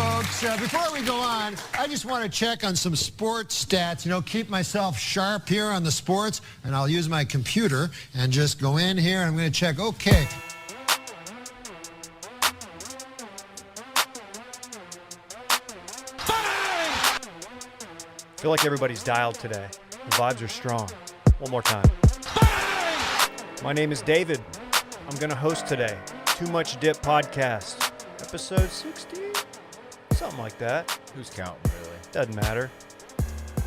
folks. Before we go on, I just want to check on some sports stats, keep myself sharp here on the sports, and I'll use my computer and just go in here, and I'm going to check. Okay. I feel like everybody's dialed today. The vibes are strong. One more time. My name is David. I'm going to host today. Too Much Dip Podcast. Episode 60? Something like that. Who's counting, really? Doesn't matter.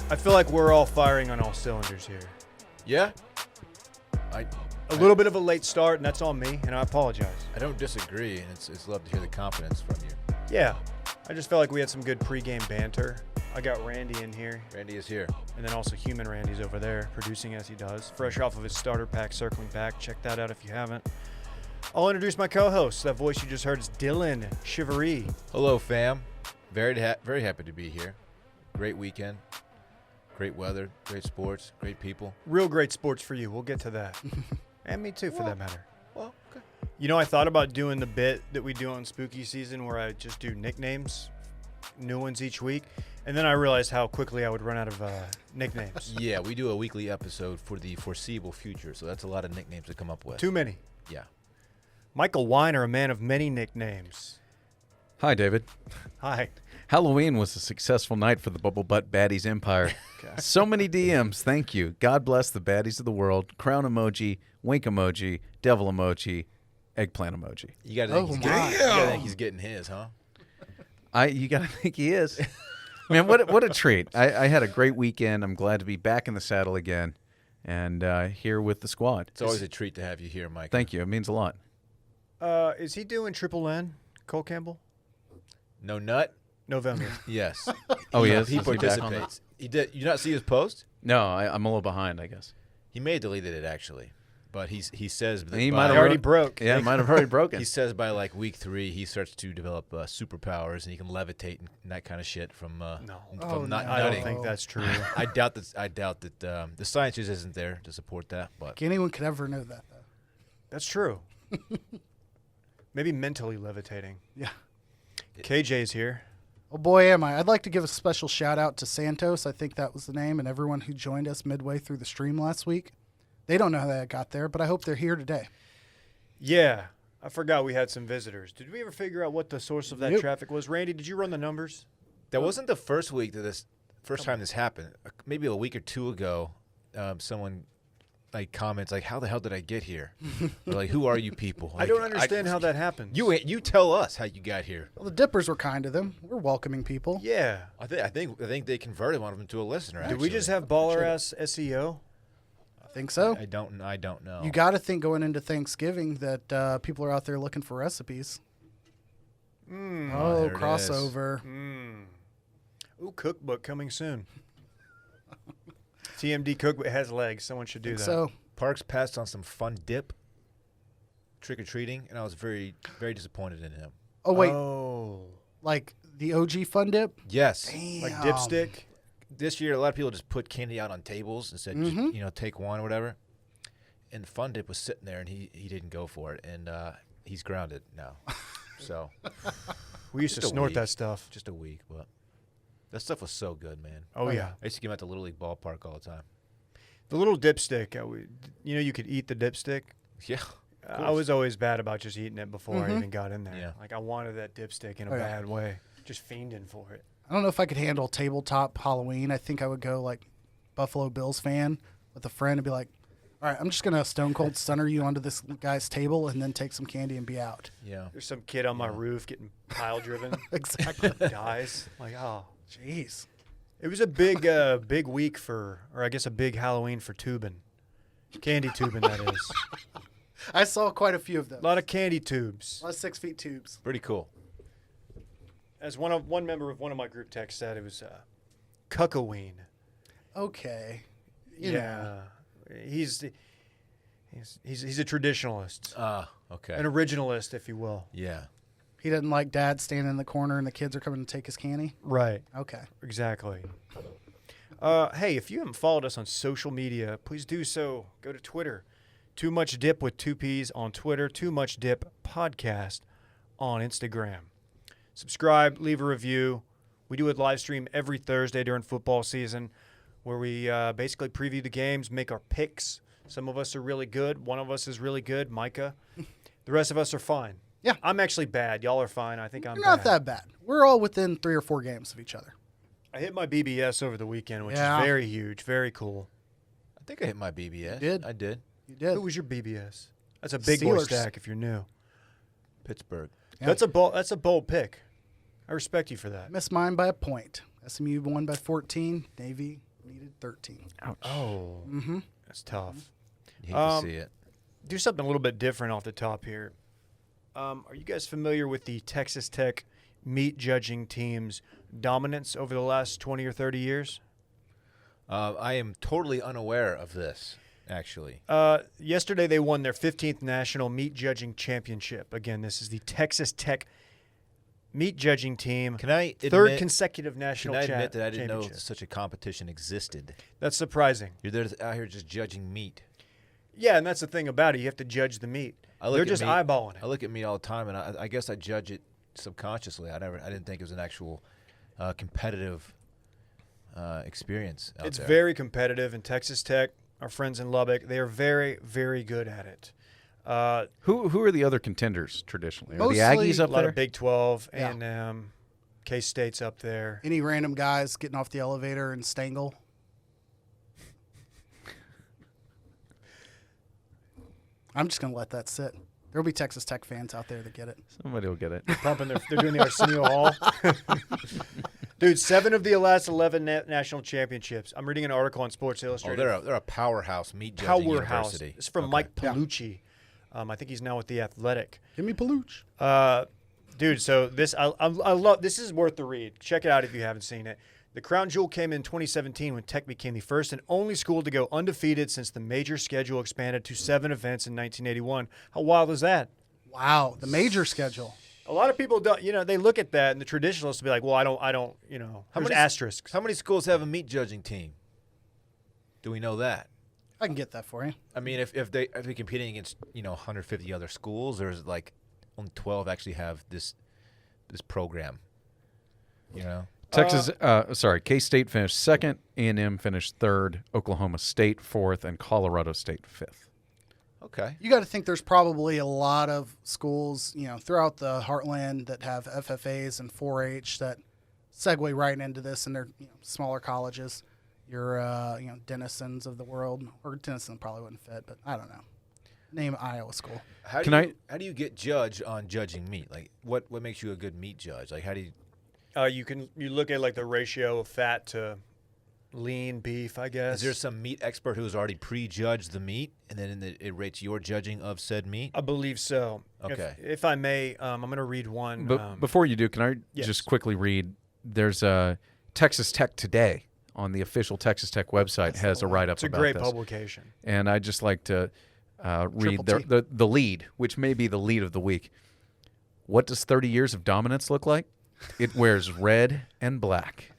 I feel like we're all firing on all cylinders here. Yeah? A little bit of a late start, and that's on me, and I apologize. I don't disagree, and it's love to hear the confidence from you. Yeah. I just felt like we had some good pregame banter. I got Randy in here. Randy is here. And then also Human Randy's over there, producing as he does. Fresh off of his starter pack, circling back. Check that out if you haven't. I'll introduce my co-host. That voice you just heard is Dylan Chivery. Hello, fam. Very happy to be here. Great weekend. Great weather. Great sports. Great people. Real great sports for you. We'll get to that. And me too, for that matter. Well, okay. I thought about doing the bit that we do on Spooky Season where I just do nicknames, new ones each week. And then I realized how quickly I would run out of nicknames. Yeah, we do a weekly episode for the foreseeable future, so that's a lot of nicknames to come up with. Too many. Yeah. Michael Weiner, a man of many nicknames. Hi, David. Hi. Halloween was a successful night for the Bubble Butt Baddies Empire. So many DMs. Thank you. God bless the baddies of the world. Crown emoji, wink emoji, devil emoji, eggplant emoji. You got to think he's getting his, huh? You got to think he is. Man, what a treat. I had a great weekend. I'm glad to be back in the saddle again and here with the squad. It's always a treat to have you here, Mike. Thank you. It means a lot. Is he doing Triple N, Cole Campbell? No nut? November. Yes. Oh, he is? He Is he back on participates. He did. You not see his post? No, I'm a little behind, I guess. He may have deleted it, actually. But he says that He by- might have already broke. Yeah, might have already broken. He says by like week 3 he starts to develop superpowers and he can levitate and that kind of shit from not I nutting. don't think that's true. I doubt that the science just isn't there to support that. But Anyone could ever know that, though. That's true. Maybe mentally levitating. Yeah. KJ's here. Oh, boy, am I. I'd like to give a special shout-out to Santos. I think that was the name, and everyone who joined us midway through the stream last week. They don't know how that got there, but I hope they're here today. Yeah. I forgot we had some visitors. Did we ever figure out what the source of that traffic was? Randy, did you run the numbers? that wasn't the first time this happened. Maybe a week or two ago, someone comments how the hell did I get here? Or, who are you people? I don't understand how that happened. You tell us how you got here. Well, the Dippers were kind to them. We're welcoming people. Yeah. I think they converted one of them to a listener. Did we just have baller ass SEO? I think so. I don't know. You got to think going into Thanksgiving that people are out there looking for recipes. There it crossover. Ooh, cookbook coming soon. TMD cookbook has legs. Someone should do that. So Parks passed on some fun dip, trick-or-treating, and I was very, very disappointed in him. Oh, wait. Oh. Like the OG Fun Dip? Yes. Damn. Like dipstick? This year, a lot of people just put candy out on tables and said, just, take one or whatever. And Fun Dip was sitting there, and he didn't go for it, and he's grounded now. So We used to snort that stuff. just a week, but that stuff was so good, man. Oh, yeah. I used to give him at the Little League ballpark all the time. The little dipstick. You could eat the dipstick. Yeah. I was always bad about just eating it before I even got in there. Yeah. I wanted that dipstick in a Oh, yeah. bad way. Just fiending for it. I don't know if I could handle tabletop Halloween. I think I would go like Buffalo Bills fan with a friend and be like, all right, I'm just going to stone cold stunner you onto this guy's table and then take some candy and be out. Yeah. There's some kid on my roof getting pile driven. Exactly. Dies. Oh. Jeez. It was a big week or I guess a big Halloween for tubing. Candy tubing, that is. I saw quite a few of those. A lot of candy tubes. A lot of 6 feet tubes. Pretty cool. As one member of one of my group texts said, it was Cuckaween. Okay. You know. He's a traditionalist. Okay. An originalist, if you will. Yeah. He doesn't like dad standing in the corner and the kids are coming to take his candy? Right. Okay. Exactly. Hey, if you haven't followed us on social media, please do so. Go to Twitter. Too Much Dip with 2 P's on Twitter. Too Much Dip Podcast on Instagram. Subscribe, leave a review. We do a live stream every Thursday during football season where we basically preview the games, make our picks. Some of us are really good. One of us is really good, Micah. The rest of us are fine. Yeah. I'm actually bad. Y'all are fine. I think I'm You're not that bad. We're all within 3 or 4 games of each other. I hit my BBS over the weekend, which Yeah. is very huge, very cool. I think I hit my BBS. You did? I did. You did. Who was your BBS? That's a big boy Steelers. stack if you're new. Pittsburgh. Yeah. That's a bold pick. I respect you for that. Missed mine by a point. SMU won by 14. Navy needed 13. Oh, Mm-hmm. that's tough. You hate to see it. Do something a little bit different off the top here. Are you guys familiar with the Texas Tech meat judging team's dominance over the last 20 or 30 years? I am totally unaware of this, actually. Yesterday they won their 15th national meat judging championship. Again, this is the Texas Tech meat judging team. Can I third admit, consecutive national Can I admit that I didn't know championship. such a competition existed? That's surprising. You're there out here just judging meat. Yeah, and that's the thing about it. You have to judge the meat. They're just eyeballing I it. look at meat all the time, and I guess I judge it subconsciously. I didn't think it was an actual competitive experience out It's there. very competitive, and Texas Tech, our friends in Lubbock, they are very, very good at it. Who are the other contenders traditionally? Are the Mostly Aggies A up lot there? of Big 12, Yeah. A&M, K-State's up there. Any random guys getting off the elevator in Stangl? I'm just going to let that sit. There'll be Texas Tech fans out there that get it. Somebody will get it. They're doing the Arsenio Hall. Dude, 7 of the last 11 national championships. I'm reading an article on Sports Oh, Illustrated. they're a powerhouse meat judging Powerhouse. university. It's from Okay. Mike Palucci. I think he's now with The Athletic. Give me Paluch. Dude, so this I love. This is worth the read. Check it out if you haven't seen it. The crown jewel came in 2017 when Tech became the first and only school to go undefeated since the major schedule expanded to 7 events in 1981. How wild is that? Wow, the major schedule. A lot of people don't. They look at that, and the traditionalists will be like, "Well, I don't. How There's many asterisks." How many schools have a meat judging team? Do we know that? I can get that for you. I mean, if they're competing against 150 other schools, or is it like only 12 actually have this program? Texas, K-State finished second, A&M finished third, Oklahoma State fourth, and Colorado State fifth. Okay. You got to think there's probably a lot of schools, throughout the heartland that have FFAs and 4-H that segue right into this, and they're smaller colleges. Your Denisons of the world, or Denison probably wouldn't fit, but I don't know. Name Iowa school. How do you get judged on judging meat? Like, what makes you a good meat judge? Like, how do you? You look at like the ratio of fat to lean beef, I guess. Is there some meat expert who's already prejudged the meat, and then it rates your judging of said meat? I believe so. Okay. If I may, I'm going to read one. But before you do, can I yes. just quickly read? There's a Texas Tech Today on the official Texas Tech website has a write-up it's a about great this. publication. And I'd just like to read Triple T. the lead, which may be the lead of the week. What does 30 years of dominance look like? It wears red and black.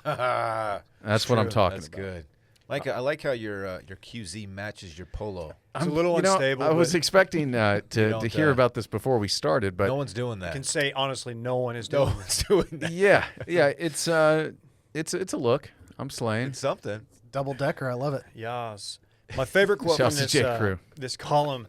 That's what I'm talking That's about. good. I like how your QZ matches your polo. It's a little unstable. I was but expecting to don't, hear about this before we started, but No one's doing I that. can say honestly, no one is No doing one's doing that. yeah, it's a look. I'm slaying. It's something. Double decker, I love it. Yes. My favorite quote from Shouts to J. Crew. this column: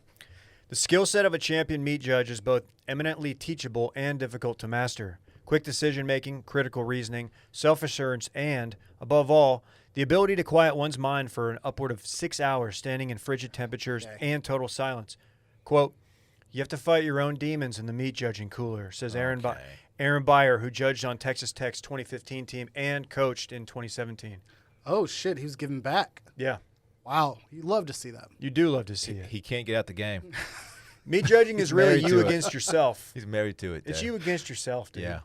"The skill set of a champion meat judge is both eminently teachable and difficult to master. Quick decision-making, critical reasoning, self-assurance, and, above all, the ability to quiet one's mind for an upward of 6 hours standing in frigid temperatures and total silence." Quote, "You have to fight your own demons in the meat judging cooler," says Aaron Beyer, who judged on Texas Tech's 2015 team and coached in 2017. Oh, shit, he was giving back. Yeah, Wow, you love to see that. you do love to see it. He can't get out the game. Meat judging is really married you to it. against yourself. He's married to it. It's Dad. you against yourself, dude. Yeah.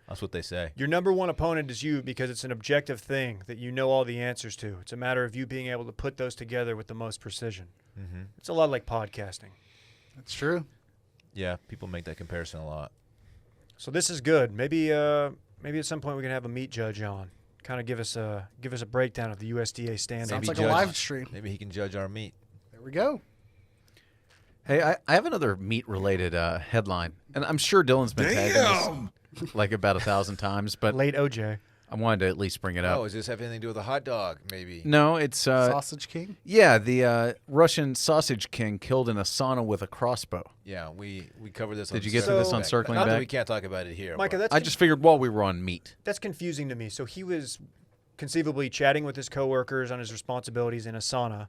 That's what they say. Your number one opponent is you because it's an objective thing that you know all the answers to. It's a matter of you being able to put those together with the most precision. Mm-hmm. It's a lot like podcasting. That's true. Yeah, people make that comparison a lot. So this is good. Maybe at some point we can have a meat judge on. Kind of give us a breakdown of the USDA standings. Sounds like judge- a live stream. Maybe he can judge our meat. There we go. Hey, I have another meat-related headline, and I'm sure Dylan's been tagging this like about 1,000 times, but Late OJ. I wanted to at least bring it up. Oh, does this have anything to do with a hot dog? Maybe. No, it's Sausage King. yeah, the Russian sausage king killed in a sauna with a crossbow. Yeah, we covered this. Did on you get to this on Circling Circling Not that Back? we can't talk about it here. Micah, but- that's I just figured while we were on meat. That's confusing to me. So he was conceivably chatting with his coworkers on his responsibilities in a sauna,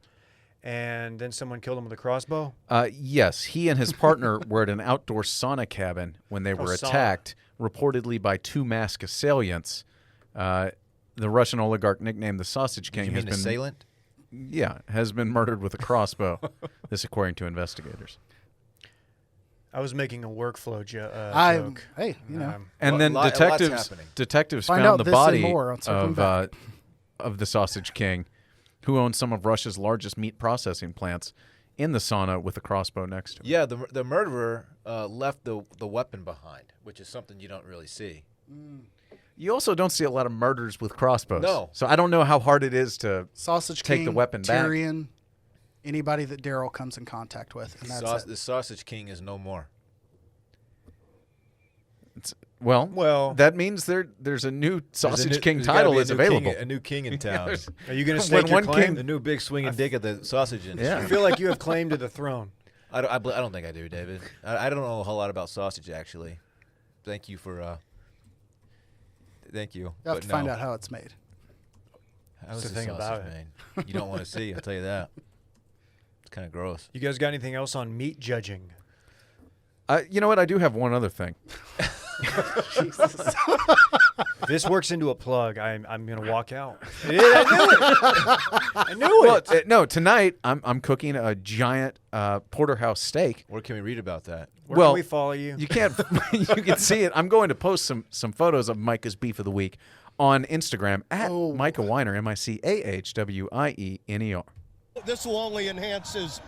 and then someone killed him with a crossbow? Yes, he and his partner were at an outdoor sauna cabin when they were sauna. attacked, reportedly by 2 masked assailants. The Russian oligarch nicknamed the Sausage King You has mean been assailant? has been murdered with a crossbow. This according to investigators. I was making a workflow joke. Hey, you know. And Well, then a lot's happening. detectives Find found out the this body and more on Circling of the Sausage King, who owns some of Russia's largest meat processing plants, in the sauna with a crossbow next to him. Yeah, the murderer left the weapon behind, which is something you don't really see. You also don't see a lot of murders with crossbows. No. So I don't know how hard it is to Sausage take King, the weapon back. Tyrion, anybody that Daryl comes in contact with, and that's The it. Sausage King is no more. Well, that means there's a new Sausage King there's gotta title be a is new available. a new king in town. Are you going to When stake your one claim? king- The new big swinging dick of the sausage industry. Yeah. I feel like you have claim to the throne. I don't think I do, David. I don't know a whole lot about sausage, actually. Thank you for... thank you. You have but to find no. out how it's made. How's That's the the thing sausage about it. made? You don't want to see, I'll tell you that. It's kind of gross. You guys got anything else on meat judging? You know what? I do have one other thing. If this works into a plug, I'm going to walk out. I knew it. I knew Well, it. no, tonight I'm cooking a giant porterhouse steak. Where can we read about that? Where well, can we follow you? You can't. You can see it. I'm going to post some photos of Micah's beef of the week on Instagram at Micah Weiner, MICAHWIENER. This will only enhance his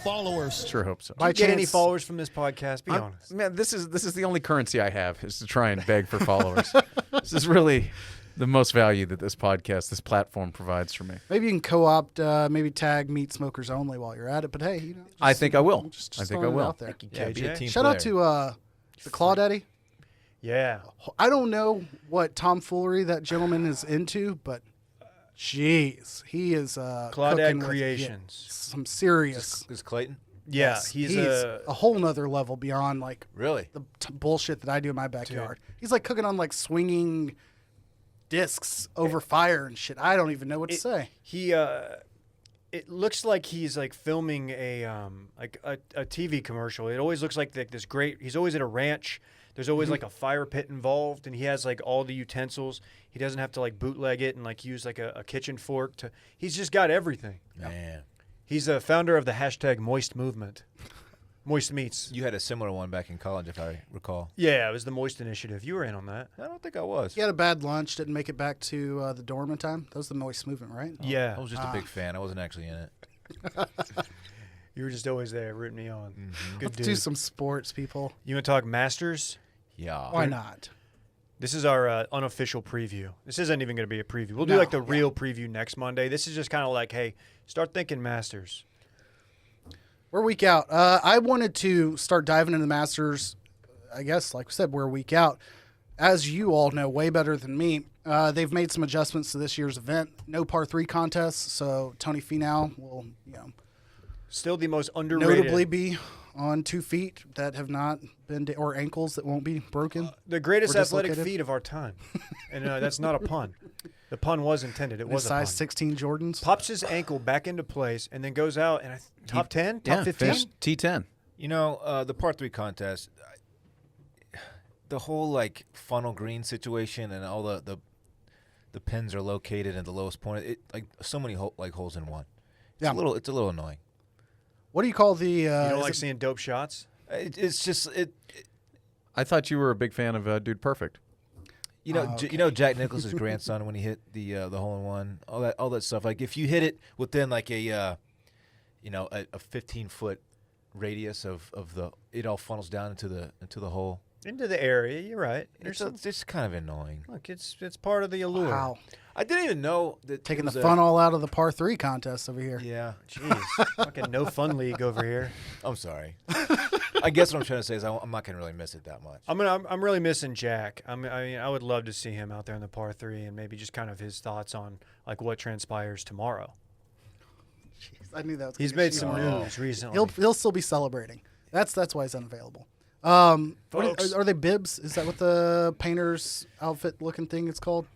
followers. Sure hope so. Do you get any chance- followers from this podcast? Be honest. Man, this is the only currency I have is to try and beg for followers. This is really the most value that this platform provides for me. Maybe you can co-opt, maybe tag Meat Smokers Only while you're at it. But hey, you know, I think I will. Just I think I throwing it will. out there. Yeah, be a KJ? team Shout out player. to the Claudaddy. Yeah. I don't know what tomfoolery that gentleman is into, but jeez, he is Claudette cooking with, Creations. some serious. Is Clayton? Yeah, Yes, he's a whole nother level beyond like Really? the bullshit that I do in my backyard. He's like cooking on like swinging discs over fire and shit. I don't even know what to say. He it looks like he's like filming a TV commercial. It always looks like this great. He's always at a ranch. There's always like a fire pit involved, and he has like all the utensils. He doesn't have to like bootleg it and like use like a kitchen fork to. He's just got everything. Man. He's a founder of the hashtag Moist movement. Moist Meats. You had a similar one back in college, if I recall. Yeah, it was the Moist Initiative. You were in on that. I don't think I was. He had a bad lunch, didn't make it back to the dorm in time. That was the Moist movement, right? Yeah, I was just a big fan. I wasn't actually in it. you were just always there rooting me on. Good Let's dude. do some sports, people. You want to talk Masters? Yeah. Why not? This is our unofficial preview. This isn't even going to be a preview. We'll do No, like the yeah. real preview next Monday. This is just kind of like, hey, start thinking Masters. We're a week out. I wanted to start diving into the Masters. I guess, like we said, we're a week out. As you all know, way better than me, they've made some adjustments to this year's event. No par 3 contests, so Tony Finau will, Still the most underrated. notably be on 2 feet that have not been, or ankles that won't be broken. The greatest or athletic dislocated. feet of our time. And that's not a pun. The pun was intended. It His was a size pun. 16 Jordans. Pops his ankle back into place and then goes out and top 10, top 15. finished T10. You know, the par 3 contest, the whole like funnel green situation and all the pins are located at the lowest point. It like so many holes in one. It's Yeah. It's a little annoying. What do you call the? You don't is like it- seeing dope shots? It's just I thought you were a big fan of Dude Perfect. you know you know Jack Nicklaus's grandson when he hit the hole in one, all that stuff. Like if you hit it within like a 15-foot radius of the, it all funnels down into the hole. Into the area, you're right. It's just kind of annoying. Look, it's part of the allure. Wow. I didn't even know that Taking it the was fun all out of the par 3 contest over here. Yeah, Jeez, fucking no fun league over here. I'm sorry. I guess what I'm trying to say is I'm not gonna really miss it that much. I'm really missing Jack. I mean, I would love to see him out there in the par 3 and maybe just kind of his thoughts on like what transpires tomorrow. Jeez, I knew that was He's gonna be made some short. news recently. He'll still be celebrating. That's why he's unavailable. What Folks. are they bibs? Is that what the painter's outfit looking thing is called?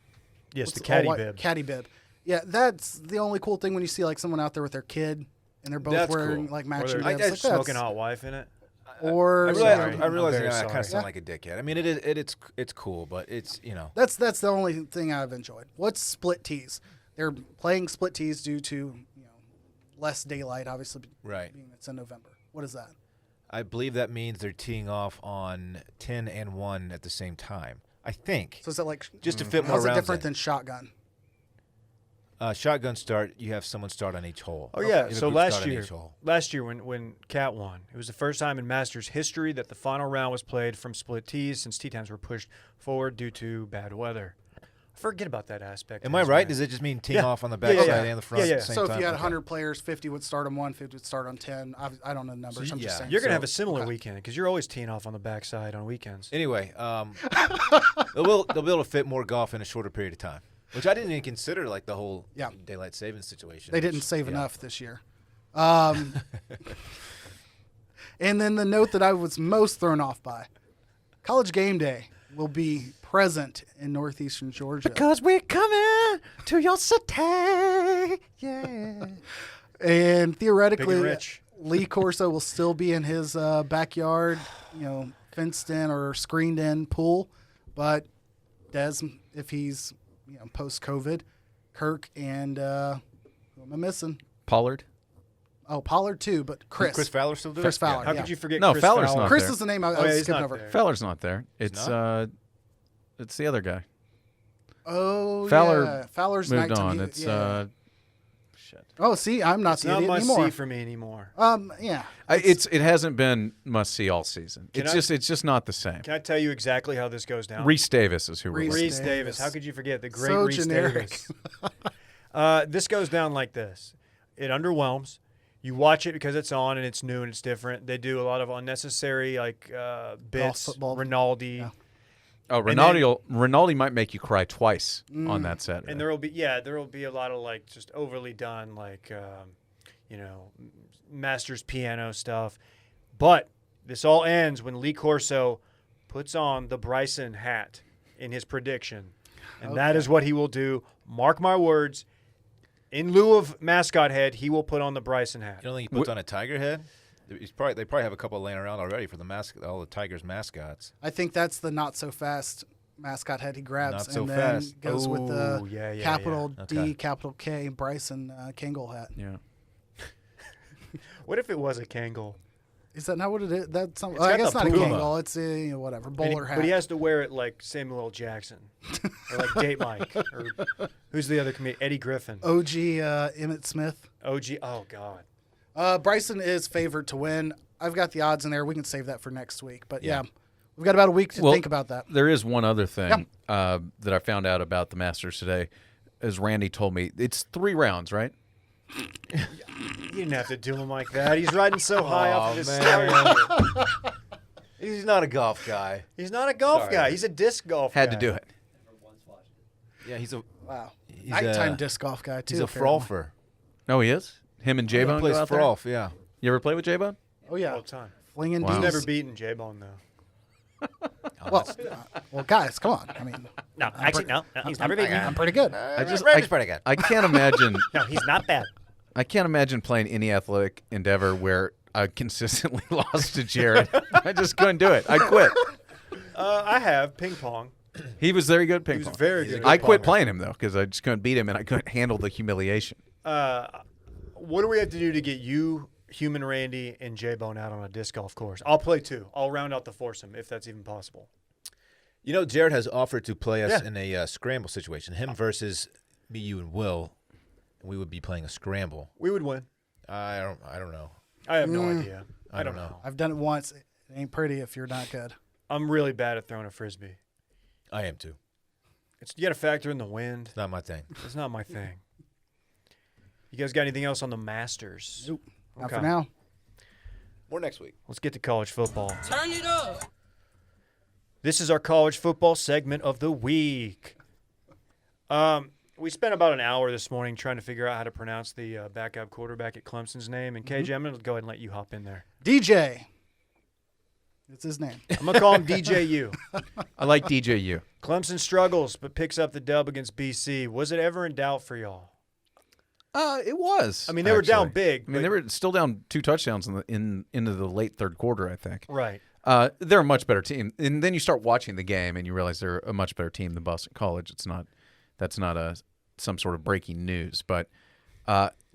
Yes, What's the it- caddy white- bib. Caddy bib. Yeah, that's the only cool thing when you see like someone out there with their kid and they're both That's wearing cool. like Or matching they're bibs. Like, smoking that's- hot wife in it. Or I sorry. realize I'm very I kind sorry. of sound like a dickhead. I mean, it's cool, but it's That's the only thing I've enjoyed. What's split tees? They're playing split tees due to less daylight, obviously. Right. Being it's in November. What is that? I believe that means they're teeing off on 10 and 1 at the same time. I think. So is that like Just to fit more how's it rounds different in. than shotgun? Shotgun start, you have someone start on each hole. Oh You yeah. have a So group last start on year, each hole. when Cat won, it was the first time in Masters history that the final round was played from split tees since tee times were pushed forward due to bad weather. Forget about that aspect. Am of I this, right? man. Does it just mean teeing Yeah. off on the Yeah, yeah, backside yeah. and the front Yeah, yeah. at the same So time? if you had Okay. 100 players, 50 would start on 1, 50 would start on 10. I don't know the numbers. I'm just yeah. saying. You're gonna So- have a similar weekend because you're always teeing off on the backside on weekends. Anyway, they'll be able to fit more golf in a shorter period of time, which I didn't even consider, like the whole Yeah. daylight savings situation. They didn't which- save yeah. enough this year. And then the note that I was most thrown off by, College Game Day will be present in northeastern Georgia. Because we're coming to your city. Yeah. And theoretically, Big and rich. Lee Corso will still be in his backyard, fenced in or screened in pool. But Des, if he's post COVID, Kirk and who am I missing? Pollard? Oh, Pollard too, but Chris. Chris Fowler still doing Chris it? Fowler. How yeah. could you forget? No, Chris Fowler's Fowler? not Chris there. is the name I Oh, yeah, was he's skipping not over. there. Fowler's not there. It's not? it's the other guy. Oh, Fowler yeah. Fowler's Moved nighttime. on. He- It's yeah. shit. Oh, see, I'm not It's the not idiot must anymore. see for me anymore. Yeah. It hasn't been must see all season. Can It's I- just not the same. Can I tell you exactly how this goes down? Reese Davis is who we're Reese looking Reese Davis. How could you forget the great So Reese generic. Davis? This goes down like this. It underwhelms. You watch it because it's on and it's new and it's different. They do a lot of unnecessary bits. football. Rinaldi. Yeah. Oh, then- Rinaldi might make you cry twice on that Saturday. And there will be a lot of like just overly done Masters piano stuff. But this all ends when Lee Corso puts on the Bryson hat in his prediction. And that is what he will do. Mark my words. In lieu of mascot head, he will put on the Bryson hat. You don't think he puts on a tiger head? They probably have a couple laying around already for all the Tigers mascots. I think that's the not so fast mascot head he grabs Not so and then fast. goes with the Ooh, yeah, capital yeah. D, Okay. capital K, Bryson Kangol hat. yeah. What if it was a Kangol? Is that not what it is? That's got I guess the not a Puma. Kangol. It's a whatever bowler hat. But he has to wear it like Samuel L. Jackson. Or like Date Mike. Or who's the other comedian? Eddie Griffin. OG Emmett Smith. OG. Oh, God. Bryson is favored to win. I've got the odds in there. We can save that for next week. But yeah, we've got about a week to think about that. There is one other thing that I found out about the Masters today. As Randy told me, it's 3 rounds, right? You didn't have to do him like that. He's riding so high off of his man. start. He's not a golf guy. He's not a golf guy. He's a disc golf Had guy. to do it. Yeah, he's a Wow. He's Nighttime a- disc golf guy too. he's a apparently. frolfer. Oh, he is? Him and J-Bone He plays go out there? frolf, yeah. You ever play with J-Bone? Oh yeah, All the time. flinging Wow. D's. He's never beaten J-Bone, though. Well, guys, come on. I mean, No, actually, no. He's never beaten I'm pretty good. Randy's pretty good. I can't imagine. No, he's not bad. I can't imagine playing any athletic endeavor where I consistently lost to Jared. I just couldn't do it. I quit. I have ping pong. He was very good at ping He was pong. very good. I at quit ping playing him though because I just couldn't beat him and I couldn't handle the humiliation. pong. What do we have to do to get you, Human Randy, and J-Bone out on a disc golf course? I'll play 2. I'll round out the foursome if that's even possible. You know, Jared has offered to play us Yeah. in a scramble situation. Him versus me, you, and Will. We would be playing a scramble. We would win. I don't know. I have no idea. I don't know. I've done it once. It ain't pretty if you're not good. I'm really bad at throwing a Frisbee. I am too. You got to factor in the wind. It's not my thing. It's not my thing. You guys got anything else on the Masters? Nope. Not Okay. for now. More next week. Let's get to college football. Turn it up. This is our college football segment of the week. We spent about an hour this morning trying to figure out how to pronounce the backup quarterback at Clemson's name. And KJ, I'm going to go ahead and let you hop in there. DJ. It's his name. I'm going to call him DJU. I like DJU. Clemson struggles but picks up the dub against BC. Was it ever in doubt for y'all? It was. I mean, they were down actually. big. I mean, they were still down 2 touchdowns into the late third quarter, I think. Right. They're a much better team, and then you start watching the game, and you realize they're a much better team than Boston College. That's not some sort of breaking news. But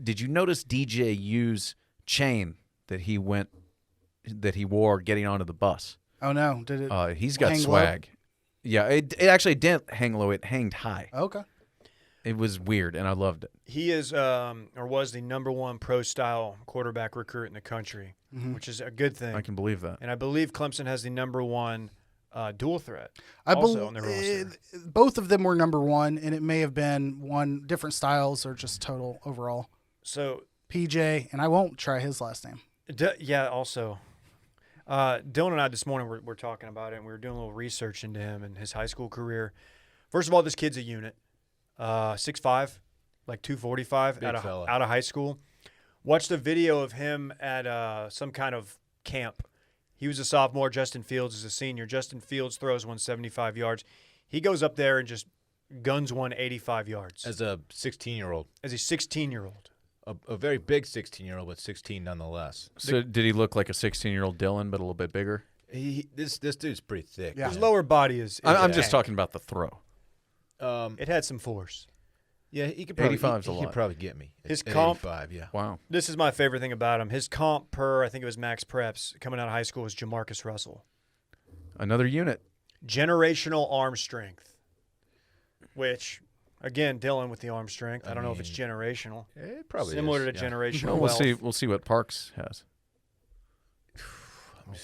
did you notice DJU's chain that he wore getting onto the bus? Oh, no. Did it? He's got hang swag. low? Yeah, it actually didn't hang low. It hanged high. Okay. It was weird, and I loved it. He is or was the #1 pro-style quarterback recruit in the country, which is a good thing. I can believe that. And I believe Clemson has the #1 dual threat I also on their roster. both of them were #1, and it may have been one different styles or just total overall. So, PJ, and I won't try his last name. yeah, also. Dylan and I this morning were talking about it, and we were doing a little research into him and his high school career. First of all, this kid's a unit. 6'5", like 245 Big fella. out of high school. Watched a video of him at some kind of camp. He was a sophomore. Justin Fields is a senior. Justin Fields throws 175 yards. He goes up there and just guns 185 yards. As a 16-year-old. As a 16-year-old. A very big 16-year-old, but 16 nonetheless. So did he look like a 16-year-old Dylan, but a little bit bigger? This dude's pretty thick. Yeah. His lower body is I'm just talking about the throw. It had some force. Yeah, he could probably, 85's a he lot. could probably get me. His at comp- 85, yeah. Wow. This is my favorite thing about him. His comp per, I think it was Max Preps, coming out of high school was Jamarcus Russell. Another unit. Generational arm strength. Which, again, Dylan with the arm strength. I don't know if it's generational. It probably Similar is, to yeah. generational Well, wealth. we'll see what Parks has.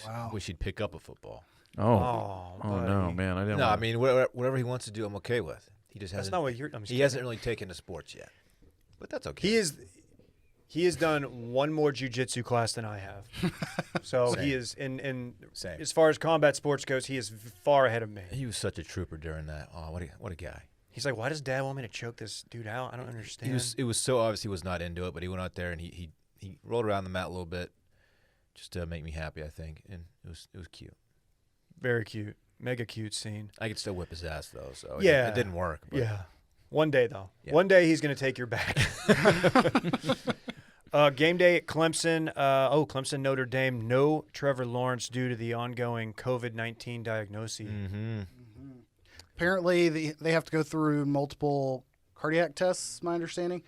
Wow. Wish he'd pick up a football. Oh no, buddy. man! I didn't. No, I wanna- mean whatever he wants to do, I'm okay with. He just That's hasn't. not what you're. I'm just He hasn't really taken to sports yet, but that's okay. He has done one more jiu-jitsu class than I have. So Same. he is in Same. as far as combat sports goes, he is far ahead of me. He was such a trooper during that. Oh, what a guy. He's like, why does Dad want me to choke this dude out? I don't understand. It was so obvious he was not into it, but he went out there and he rolled around the mat a little bit, just to make me happy, I think, and it was cute. Very cute, mega cute scene. I could still whip his ass though, so Yeah. it didn't work. But Yeah. One day, though. Yeah. One day he's going to take your back. Game day at Clemson. Clemson, Notre Dame. No Trevor Lawrence due to the ongoing COVID-19 diagnosis. Mm-hmm. Apparently, they have to go through multiple cardiac tests, my understanding.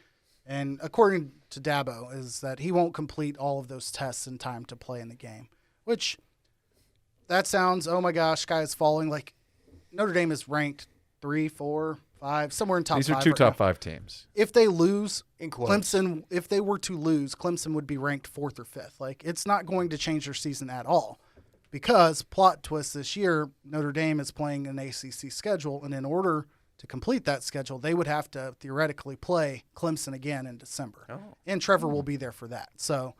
And according to Dabo, is that he won't complete all of those tests in time to play in the game. Which, that sounds, oh my gosh, sky is falling. Like, Notre Dame is ranked 3, 4, 5, somewhere in top 5. these are two right top now. 5 teams. If they lose, In quotes. Clemson, if they were to lose, Clemson would be ranked 4th or 5th. Like, it's not going to change their season at all. Because, plot twist this year, Notre Dame is playing an ACC schedule, and in order to complete that schedule, they would have to theoretically play Clemson again in December. And Trevor will be there for that. So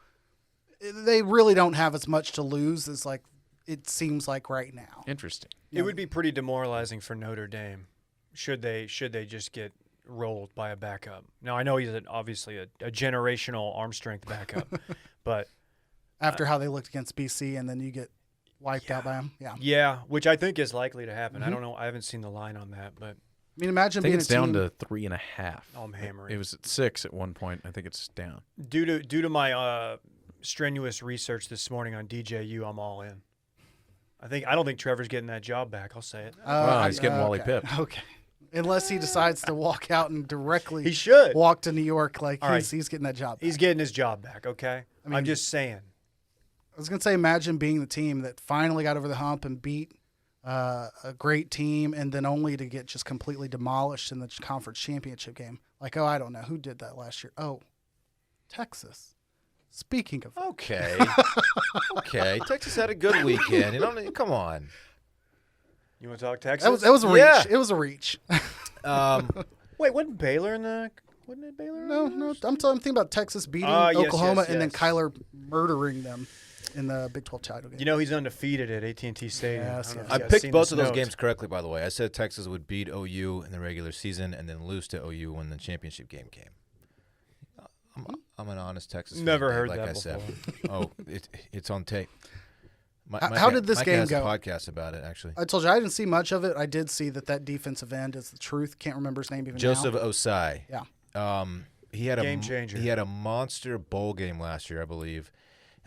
they really don't have as much to lose as like it seems like right now. Interesting. It would be pretty demoralizing for Notre Dame should they just get rolled by a backup. Now, I know he's obviously a generational arm strength backup, but After how they looked against BC, and then you get wiped out by them. Yeah. yeah, which I think is likely to happen. I don't know. I haven't seen the line on that, but I mean, imagine I think being it's a down team. to 3.5. I'm hammering. It was at 6 at one point. I think it's down. Due to my strenuous research this morning on DJU, I'm all in. I don't think Trevor's getting that job back. I'll say it. Wow, he's getting Wally okay. Pipp. Okay. Unless he decides to walk out and directly He should. walk to New York, like All right. he's getting that job back. He's getting his job back. Okay. mean- I'm just saying. I was going to say, imagine being the team that finally got over the hump and beat a great team, and then only to get just completely demolished in the conference championship game. Like, I don't know. Who did that last year? Oh, Texas. Speaking of, Okay. Okay. Texas had a good weekend. You don't. Come on. You want to talk Texas? That was a reach. Yeah. It was a reach. Wait, wasn't Baylor in the? Wasn't it Baylor? No. I'm thinking about Texas beating Yes, Oklahoma yes, and then yes. Kyler murdering them in the Big 12 title game. You know he's undefeated at AT&T Stadium. Yes, I don't know yes. if I you guys picked seen both this of those note. games correctly, by the way. I said Texas would beat OU in the regular season and then lose to OU when the championship game came. I'm an honest Texas fan. Never Dave, heard like that I said. before. It's on tape. How did this Micah game has go? a podcast about it, actually. I told you I didn't see much of it. I did see that defensive end is the truth. Can't remember his name even Joseph now. Osai. Yeah. He had Game changer. He had a monster bowl game last year, I believe.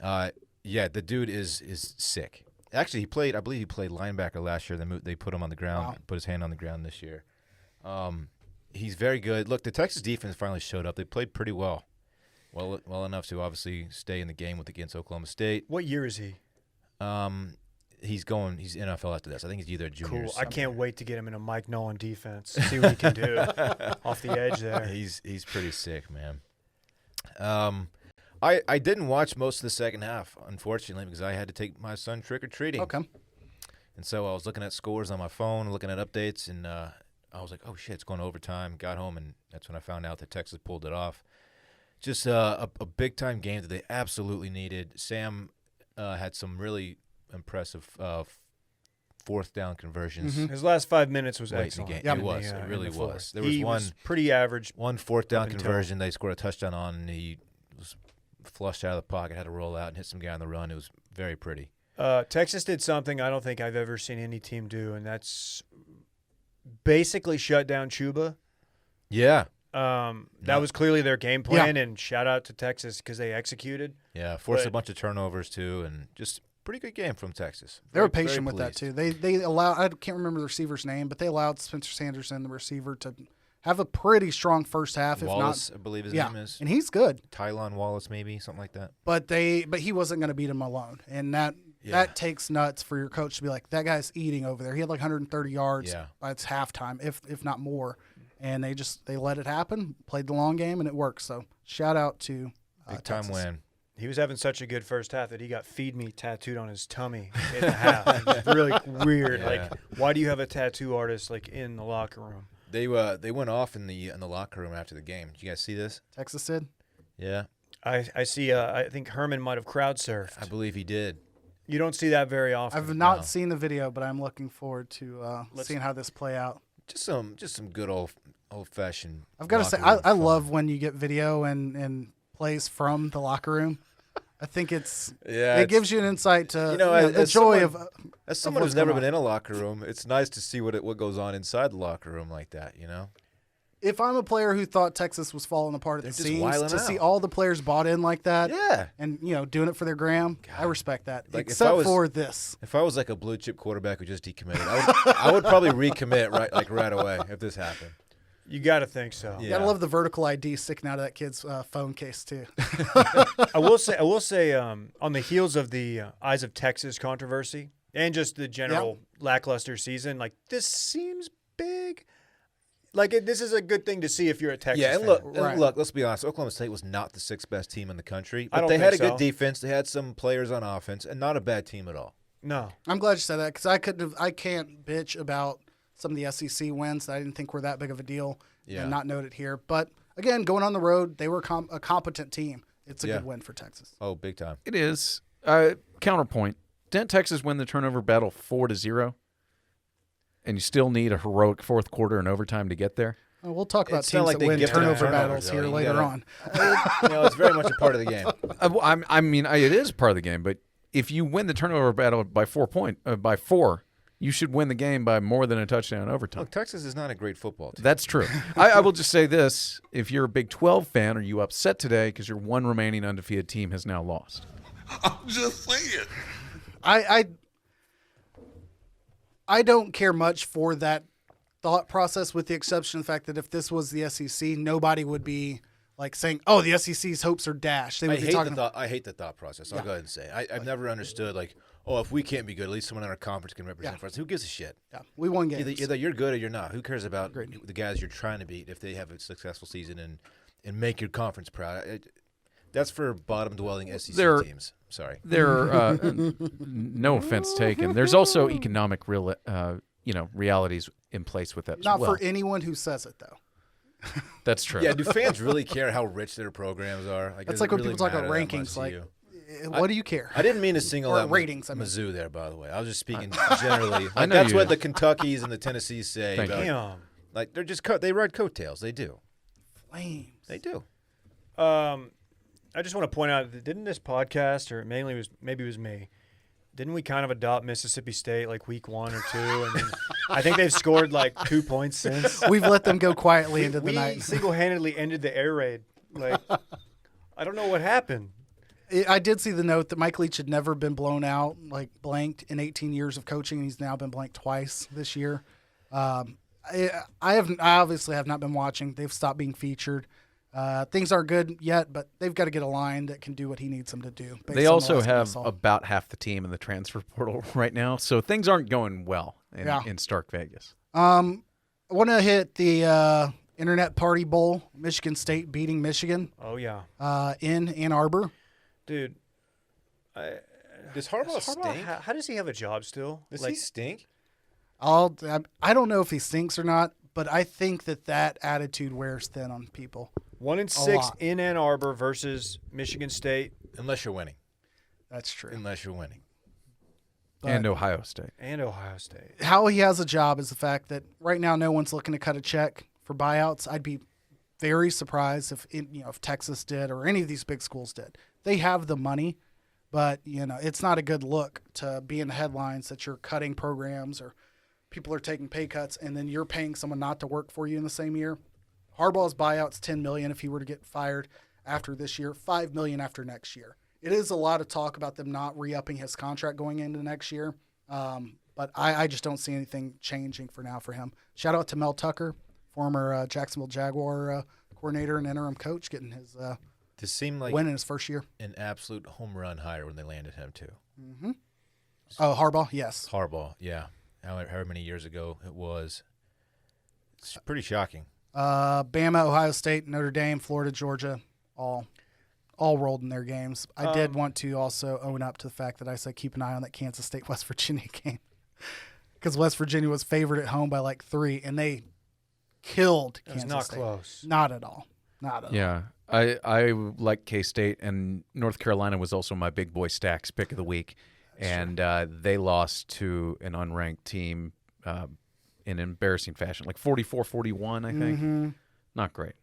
Yeah, the dude is sick. Actually, I believe he played linebacker last year. They put him on the ground, Wow. put his hand on the ground this year. He's very good. Look, the Texas defense finally showed up. They played pretty well enough to obviously stay in the game against Oklahoma State. What year is he? He's NFL after this. I think he's either a junior. Cool. Or I something. can't wait to get him in a Mike Nolan defense. See what he can do off the edge there. He's pretty sick, man. I didn't watch most of the second half, unfortunately, because I had to take my son trick-or-treating. Okay. And so I was looking at scores on my phone, looking at updates, and I was like, oh, shit, it's going to overtime. Got home, and that's when I found out that Texas pulled it off. Just a big-time game that they absolutely needed. Sam had some really impressive fourth down conversions. His last 5 minutes was Late in the excellent. game. Yep. It was. In the, It really in the fourth. was. There He was pretty average. one fourth down until- conversion they scored a touchdown on, and he was flushed out of the pocket, had to roll out and hit some guy on the run. It was very pretty. Texas did something I don't think I've ever seen any team do, and that's basically shut down Chuba. Yeah. That was clearly their game plan, and shout out to Texas because they executed. Yeah, forced a But- bunch of turnovers, too, and just pretty good game from Texas. They were Very patient with that, pleased. too. They allowed, I can't remember the receiver's name, but they allowed Spencer Sanderson, the receiver, to have a pretty strong first half, Wallace, if I believe his not. name is. And he's good. Tylon Wallace, maybe, something like that. But he wasn't going to beat him alone. And that takes nuts for your coach to be like, that guy's eating over there. He had like 130 yards by its halftime, if not more. And they let it happen, played the long game, and it worked. So shout out to Big time Texas. win. He was having such a good first half that he got "Feed Me" tattooed on his tummy in the half. It's really weird. Yeah. Like, why do you have a tattoo artist like in the locker room? They went off in the locker room after the game. Did you guys see this? Texas did. Yeah, I see. I think Herman might have crowd surfed. I believe he did. You don't see that very often. I've not seen the video, but I'm looking forward to seeing how this play out. Just some good old fashioned. I've got to say, I love when you get video and plays from the locker room. I think it gives you an insight to the joy of as someone what's who's never going been on. in a locker room. It's nice to see what goes on inside the locker room like that. You know, If I'm a player who thought Texas was falling apart at They're the just seams, wiling to see out. all the players bought in like that, yeah. and doing it for their gram, I respect that. Like, if Except I was- for this, If I was like a blue chip quarterback who just decommitted, I would probably recommit right away if this happened. You got to think so. Yeah. you gotta love the vertical ID sticking out of that kid's phone case too. I will say, on the heels of the Eyes of Texas controversy and just the general lackluster season, like this seems big. Like this is a good thing to see if you're a Texas Yeah, fan. and look, let's be honest. Oklahoma State was not the sixth best team in the country, I but don't they had a think good so. defense. They had some players on offense, and not a bad team at all. No. I'm glad you said that because I can't bitch about some of the SEC wins that I didn't think were that big of a deal Yeah. and not noted here. But again, going on the road, they were a competent team. It's a good win for Texas. Oh, big time. It is. Counterpoint. Didn't Texas win the turnover battle 4-0? And you still need a heroic fourth quarter and overtime to get there? Well, we'll talk about It's not teams like that they win gifted turnover turnovers, battles though. here You later gotta- on. It's very much a part of the game. It is part of the game, but if you win the turnover battle by 4, you should win the game by more than a touchdown in overtime. Look, Texas is not a great football team. That's true. I will just say this. If you're a Big 12 fan, are you upset today because your one remaining undefeated team has now lost? I'm just saying. I don't care much for that thought process, with the exception of the fact that if this was the SEC, nobody would be like saying, "Oh, the SEC's hopes are dashed." They I would be hate talking. I hate the thought process. I'll go ahead and say I've never understood like, oh, if we can't be good, at least someone in our conference can represent for us. Who gives a shit? Yeah, we won games. Either you're good or you're not. Who cares about the guys you're trying to beat if they have a successful season and make your conference proud? That's for bottom-dwelling SEC teams. Sorry. There, no offense taken. There's also economic realities in place with that as Not well. for anyone who says it, though. That's true. Yeah, do fans really care how rich their programs are? That's does like it when really people talk about matter that much rankings. to Like, you? what do you care? I didn't mean to single Or out ratings, I mean. Mizzou there, by the way. I was just speaking generally. I Like, know that's you- what the Kentuckys and the Tennessees say. Thank about, you. Damn. Like they're just they ride coattails. They do. Flames. They do. I just want to point out that didn't this podcast, or maybe it was me, didn't we kind of adopt Mississippi State like week 1 or 2? And then I think they've scored like 2 points since. We've let them go quietly into the We night. single-handedly ended the air raid. Like, I don't know what happened. I did see the note that Mike Leach had never been blown out, like blanked in 18 years of coaching, and he's now been blanked twice this year. I obviously have not been watching. They've stopped being featured. Things aren't good yet, but they've got to get a line that can do what he needs them to do. They also have about half the team in the transfer portal right now, so things aren't going well in Stark Vegas. I want to hit the Internet Party Bowl, Michigan State beating Michigan Oh, yeah. in Ann Arbor. Dude, Does Harbaugh stink? how does he have a job still? Does Like, he stink? I don't know if he stinks or not, but I think that attitude wears thin on people. 1-6 lot. in Ann Arbor versus Michigan State Unless you're winning. That's true. Unless you're winning. And Ohio State. and Ohio State. How he has a job is the fact that right now no one's looking to cut a check for buyouts. I'd be very surprised if Texas did or any of these big schools did. They have the money, but it's not a good look to be in the headlines that you're cutting programs or people are taking pay cuts and then you're paying someone not to work for you in the same year. Harbaugh's buyout's $10 million if he were to get fired after this year, $5 million after next year. It is a lot of talk about them not re-upping his contract going into next year, but I just don't see anything changing for now for him. Shout out to Mel Tucker, former Jacksonville Jaguar coordinator and interim coach, getting his This seemed like win in his first year. an absolute home run hire when they landed him too. Oh, Harbaugh, yes. Harbaugh, yeah. However many years ago it was. It's pretty shocking. Bama, Ohio State, Notre Dame, Florida, Georgia, all rolled in their games. I did want to also own up to the fact that I said keep an eye on that Kansas State West Virginia game because West Virginia was favored at home by like 3, and they killed It was Kansas not State. close. Not at all. Not at all. Yeah, I like K-State, and North Carolina was also my big boy stacks pick of the week, and they lost to an unranked team in embarrassing fashion, like 44-41, I think. Not great.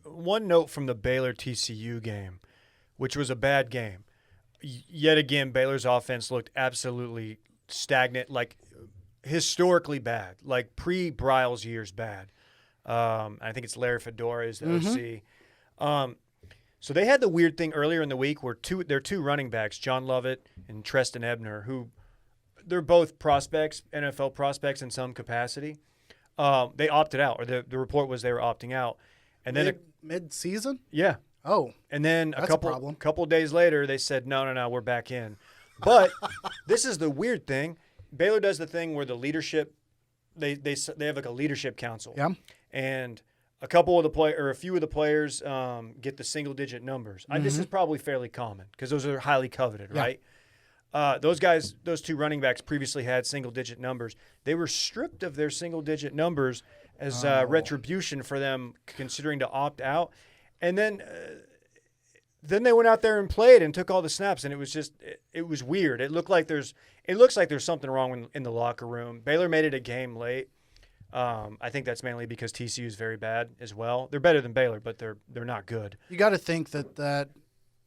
One note from the Baylor-TCU game, which was a bad game. Yet again, Baylor's offense looked absolutely stagnant, like historically bad, like pre-Bryles years bad. I think it's Larry Fedora is the OC. So they had the weird thing earlier in the week where their two running backs, John Lovett and Treston Ebner, who they're both prospects, NFL prospects in some capacity. They opted out, or the report was they were opting out. And then Mid-season? yeah. Oh, And then That's a problem. couple days later, they said, no, we're back in. But this is the weird thing. Baylor does the thing where the leadership, they have like a leadership council. yeah. And a couple of a few of the players get the single-digit numbers. This is probably fairly common because those are highly coveted, Yeah. right? Those guys, those two running backs previously had single-digit numbers. They were stripped of their single-digit numbers as retribution for them considering to opt out. And then they went out there and played and took all the snaps, and it was just it was weird. It looks like there's something wrong in the locker room. Baylor made it a game late. I think that's mainly because TCU is very bad as well. They're better than Baylor, but they're not good. You got to think that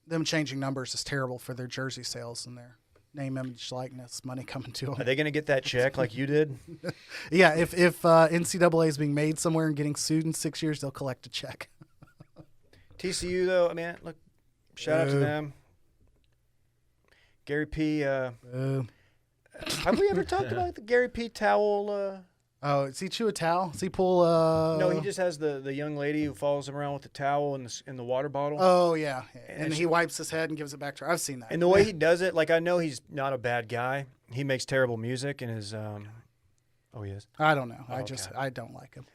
them changing numbers is terrible for their jersey sales and their name, image, likeness, money coming to Are them. they going to get that check like you did? Yeah, if NCAA is being made somewhere and getting sued in 6 years, they'll collect a check. TCU though, I mean, look, shout out to them. Gary P. Have we ever talked about the Gary P. towel? Oh, does he chew a towel? Does he pull? No, he just has the young lady who follows him around with the towel in the water bottle. Oh yeah, and And he wipes his head and gives it back to her. I've seen that. And the way he does it, like I know he's not a bad guy. He makes terrible music and his oh he is. I don't know. Oh, I don't like him.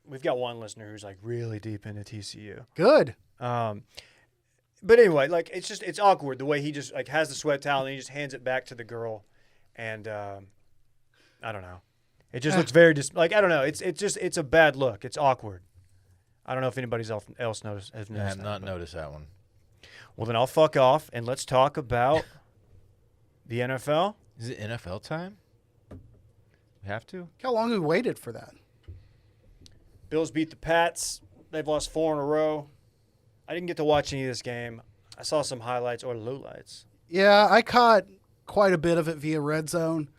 We've got one listener who's like really deep into TCU. Good. But anyway, like it's awkward the way he just like has the sweat towel and he just hands it back to the girl, and I don't know. It just looks very I don't know. It's a bad look. It's awkward. I don't know if anybody else has noticed. I have not noticed that one. Well, then I'll fuck off and let's talk about the NFL. Is it NFL time? We have to? How long we waited for that? Bills beat the Pats. They've lost 4 in a row. I didn't get to watch any of this game. I saw some highlights or lowlights. Yeah, I caught quite a bit of it via Red Zone.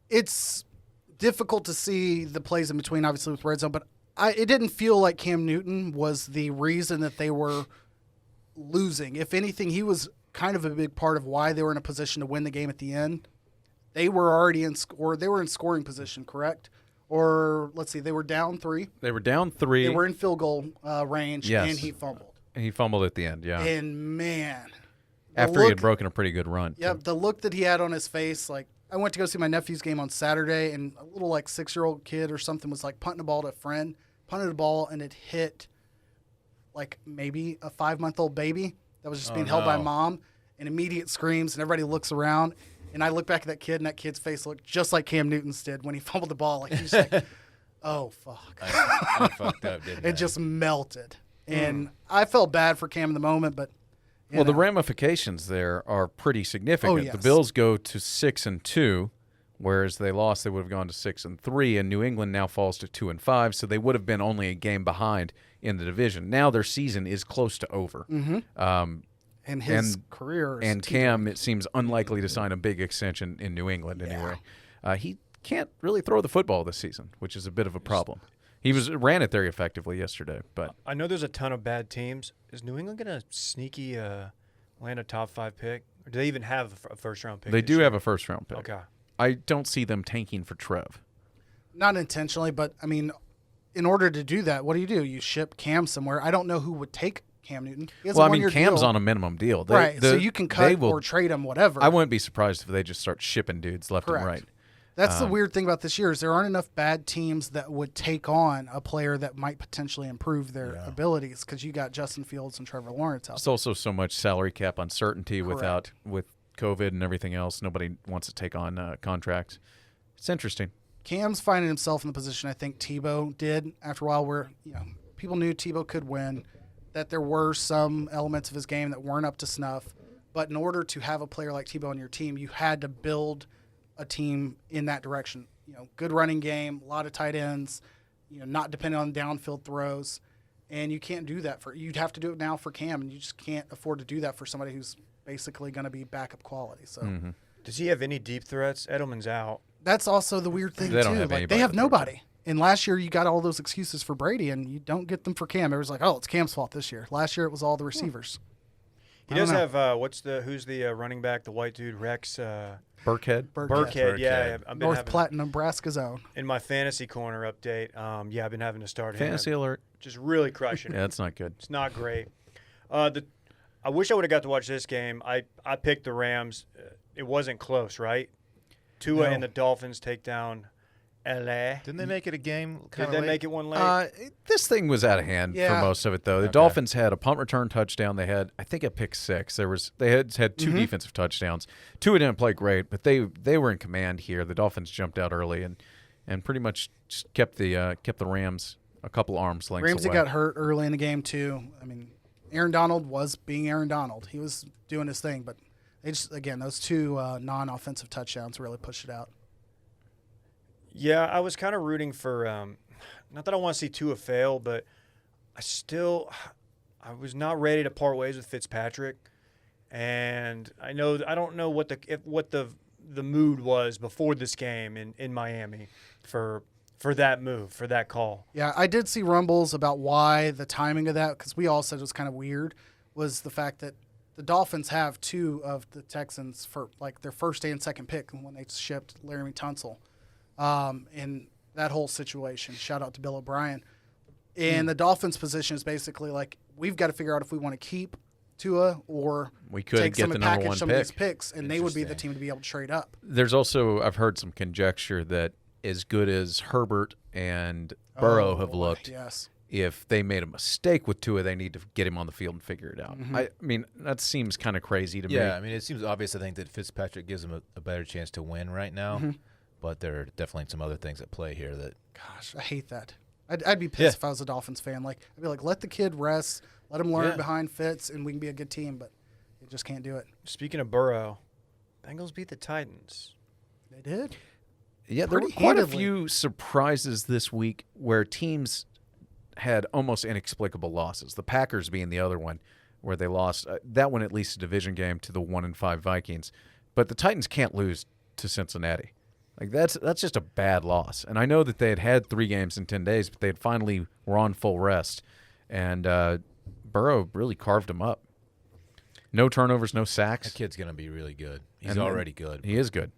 It's difficult to see the plays in between, obviously, with Red Zone, but it didn't feel like Cam Newton was the reason that they were losing. If anything, he was kind of a big part of why they were in a position to win the game at the end. They were already in scoring position, correct? Or let's see, they were down 3. They were down 3. They were in field goal range, Yes. and he fumbled. And he fumbled at the end, yeah. And man, After he had broken a pretty good run. Yep, the look that he had on his face, like I went to go see my nephew's game on Saturday, and a little like 6-year-old kid or something was like punting a ball to a friend, punted a ball, and it hit like maybe a 5-month-old baby that was just being held by mom, and immediate screams, and everybody looks around, and I look back at that kid, and that kid's face looked just like Cam Newton's did when he fumbled the ball. Like he's like, oh fuck, I fucked up, didn't I? it just melted, and I felt bad for Cam in the moment, but. Well, the ramifications there are pretty significant. Oh, yes. The Bills go to 6-2, whereas they lost, they would have gone to 6-3, and New England now falls to 2-5, so they would have been only a game behind in the division. Now their season is close to over. And his career is and Cam, it seems unlikely to sign a big extension in New England anyway. He can't really throw the football this season, which is a bit of a problem. He ran it very effectively yesterday, but I know there's a ton of bad teams. Is New England going to sneaky land a top 5 pick? Or do they even have a first-round pick? they this do year? have a first-round pick. Okay. I don't see them tanking for Trev. Not intentionally, but I mean, in order to do that, what do? You ship Cam somewhere. I don't know who would take Cam Newton. He has a Well, I mean, one-year Cam's deal. on a minimum deal. Right, so you can cut or trade him, whatever. I wouldn't be surprised if they just start shipping dudes left Correct. and right. That's the weird thing about this year is there aren't enough bad teams that would take on a player that might potentially improve their abilities because you got Justin Fields and Trevor Lawrence out There's also so much salary cap uncertainty with Correct. COVID and everything else. Nobody wants to take on contracts. It's interesting. Cam's finding himself in the position I think Tebow did after a while where, people knew Tebow could win, that there were some elements of his game that weren't up to snuff. But in order to have a player like Tebow on your team, you had to build a team in that direction. Good running game, a lot of tight ends, not depending on downfield throws. And you can't do that you'd have to do it now for Cam, and you just can't afford to do that for somebody who's basically going to be backup quality. So Does he have any deep threats? Edelman's out. that's also the weird thing They too. don't have Like, anybody they have to throw to. nobody. And last year you got all those excuses for Brady, and you don't get them for Cam. It was like, oh, it's Cam's fault this year. Last year it was all the receivers. He does have who's the running back, the white dude, Rex Burkhead. Burkhead. Yeah, I've been North having, Platte, Nebraska zone. in my fantasy corner update. I've been having to start Fantasy him. alert. Just really crushing it. Yeah, that's not good. It's not great. I wish I would have got to watch this game. I picked the Rams. It wasn't close, right? Tua No. and the Dolphins take down LA. Didn't they make it a game? Did they make it one late? This thing was out of hand for Yeah. most of it, though. The Dolphins had a punt return touchdown. They had, I think, a pick 6. They had 2 defensive touchdowns. Tua didn't play great, but they were in command here. The Dolphins jumped out early and pretty much just kept the Rams a couple arms lengths Ramsey away. got hurt early in the game too. I mean, Aaron Donald was being Aaron Donald. He was doing his thing, but they just, again, those 2 non-offensive touchdowns really pushed it out. Yeah, I was kind of rooting for not that I want to see Tua fail, but I was not ready to part ways with Fitzpatrick, and I don't know what the mood was before this game in Miami for that move, for that call. Yeah, I did see rumbles about why the timing of that, because we all said it was kind of weird, was the fact that the Dolphins have 2 of the Texans for like their first and second pick when they shipped Laramie Tunsil. In that whole situation, shout out to Bill O'Brien. And the Dolphins' position is basically like, we've got to figure out if we want to keep Tua or We could take get some the and number package 1 some of these pick. picks, and they would be the team to be able to trade up. There's also, I've heard some conjecture that as good as Herbert and Burrow have boy, looked, yes. if they made a mistake with Tua, they need to get him on the field and figure it out. I mean, that seems kind of crazy to me. Yeah, I mean, it seems obvious, I think, that Fitzpatrick gives him a better chance to win right now. But there are definitely some other things at play here that. Gosh, I hate that. I'd be pissed if I was a Dolphins fan. Like, I'd be like, let the kid rest, let him learn behind Fitz, and we can be a good team. But they just can't do it. Speaking of Burrow, Bengals beat the Titans. They did. Yeah, there were Pretty quite a handedly. few surprises this week where teams had almost inexplicable losses. The Packers being the other one, where they lost. That one, at least, a division game to the 1-5 Vikings. But the Titans can't lose to Cincinnati. Like that's just a bad loss. And I know that they had 3 games in 10 days, but they had finally were on full rest. And Burrow really carved them up. No turnovers, no sacks. That kid's going to be really good. He's already good. He is good.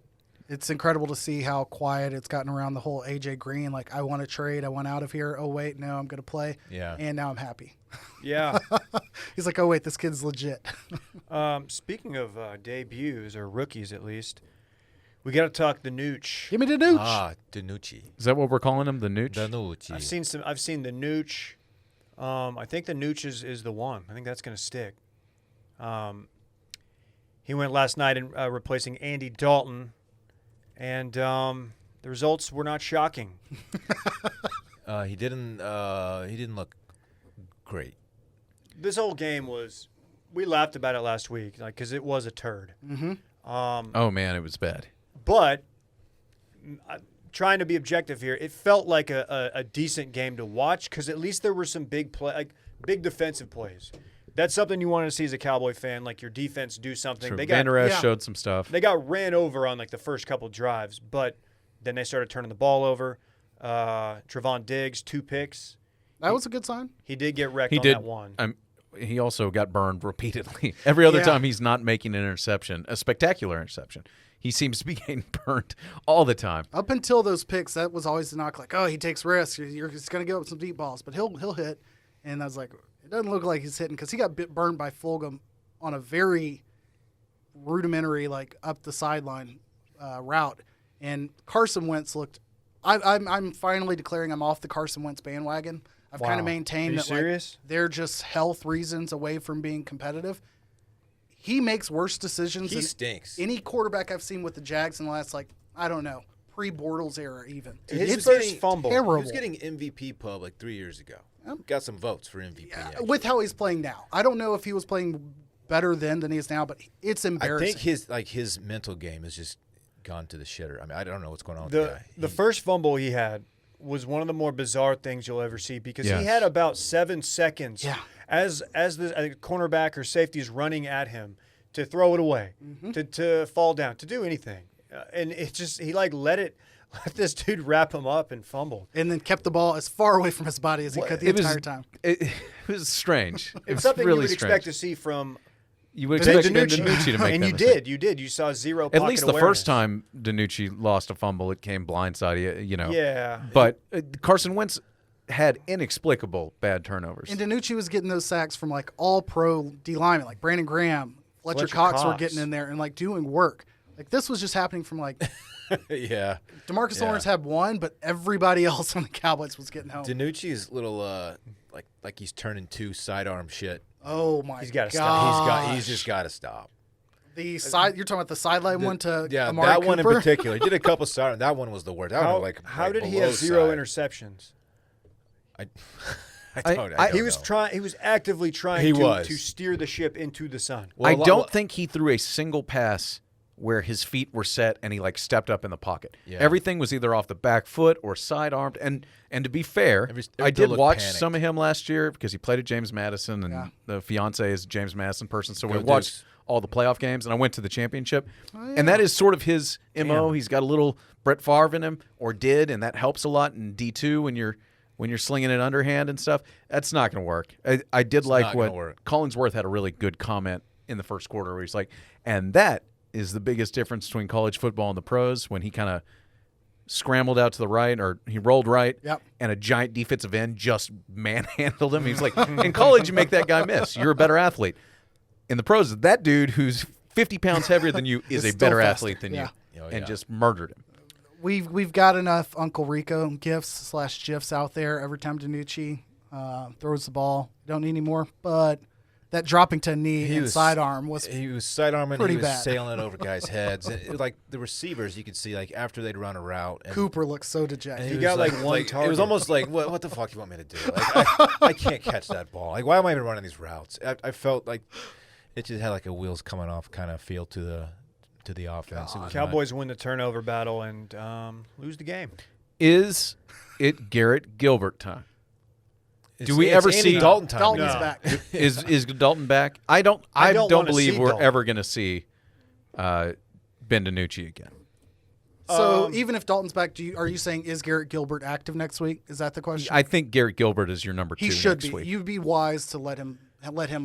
It's incredible to see how quiet it's gotten around the whole AJ Green. Like, I want to trade. I want out of here. Oh, wait, no, I'm going to play. Yeah. And now I'm happy. Yeah. He's like, oh, wait, this kid's legit. Speaking of debuts, or rookies at least, we got to talk DiNucci. Give me the nooch. DiNucci. Is that what we're calling him, the Nooch? DiNucci. I've seen the Nooch. I think the Nooch is the one. I think that's going to stick. He went last night in replacing Andy Dalton, and the results were not shocking. He didn't look great. This whole game was. We laughed about it last week, because it was a turd. Oh, man, it was bad. But trying to be objective here, it felt like a decent game to watch because at least there were some big big defensive plays. That's something you wanted to see as a Cowboy fan, like your defense do something. True. They Van Der Esch showed some stuff. They got ran over on the first couple drives, but then they started turning the ball over. Trevon Diggs, 2 picks. That was a good sign. He did get wrecked on that one. He also got burned repeatedly. Every other time he's not making an interception, a spectacular interception. He seems to be getting burned all the time. Up until those picks, that was always the knock. Like, oh, he takes risks. You're just going to give up some deep balls, but he'll hit. And I was like, it doesn't look like he's hitting because he got burned by Fulgham on a very rudimentary, up the sideline route. And Carson Wentz looked. I'm finally declaring I'm off the Carson Wentz bandwagon. I've kind of maintained that they're just health reasons away from being competitive. He makes worse decisions He than stinks. any quarterback I've seen with the Jags in the last, I don't know, pre-Bortles era even. His first fumble. Terrible. He was getting MVP pub 3 years ago. Got some votes for MVP. With how he's playing now. I don't know if he was playing better then than he is now, but it's embarrassing. I think his mental game has just gone to the shitter. I mean, I don't know what's going on with the guy. The first fumble he had was one of the more bizarre things you'll ever see because he had about 7 seconds as the cornerback or safety is running at him to throw it away, to fall down, to do anything. And it just he let this dude wrap him up and fumbled. And then kept the ball as far away from his body as he could the entire time. It was strange. It was something really you would strange. expect to see from You would expect DiNucci. DiNucci to make and that you mistake. did. You saw zero At pocket least the awareness. first time DiNucci lost a fumble, it came blindside, Yeah. But Carson Wentz had inexplicable bad turnovers. And DiNucci was getting those sacks from all-pro D linemen, like Brandon Graham, Fletcher Cox were getting in there and doing work. This was just happening from yeah. DeMarcus Lawrence had one, but everybody else on the Cowboys was getting home. DiNucci's little like he's turning 2 sidearm shit. Oh my He's gotta God. stop. He's just got to stop. The side you're talking about the sideline one to Amari that Cooper? one in particular. He did a couple sidearm. That one was the worst. That one How did he below have 0 side. interceptions? I don't He was know. trying. He was actively trying He to was. steer the ship into the sun. Well, I don't think he threw a single pass where his feet were set and he stepped up in the pocket. Yeah. Everything was either off the back foot or sidearmed. And to be fair, Every I did looked watch panicked. some of him last year because he played at James Madison and the fiance is a James Madison person. So we Go watched Dukes. all the playoff games and I went to the championship. And that is sort of his MO. He's got a little Brett Favre in him or did, and that helps a lot in D2 when you're slinging it underhand and stuff. That's not going to work. I did like not what gonna work. Collinsworth had a really good comment in the first quarter where he's like, and that is the biggest difference between college football and the pros when he kind of scrambled out to the right or he rolled right and a giant defensive end just manhandled him. He's like, in college, you make that guy miss. You're a better athlete. In the pros, that dude who's 50 pounds heavier than you is It's a better still athlete than you and just murdered him. We've got enough Uncle Rico gifs / gifs out there every time DiNucci throws the ball. Don't need any more, but that dropping to a knee and sidearm was he was sidearming. pretty He was bad. sailing it over guys' heads. And like the receivers, you could see like after they'd run a route. And, Cooper looked so dejected. and He was got, like, one It was target. almost like, what the fuck you want me to do? Like, I can't catch that ball. Like, why am I even running these routes? I felt like it just had like a wheels coming off kind of feel to the offense. It was Cowboys win the turnover battle and lose the game. Is it Garrett Gilbert time? Do we it's ever Andy see Dalton time? Dalton's No. back. Is Dalton back? I don't don't wanna believe see we're Dalton. ever going to see Ben DiNucci again. So even if Dalton's back, are you saying is Garrett Gilbert active next week? Is that the question? I think Garrett Gilbert is your number 2 he should next be. week. You'd be wise to let him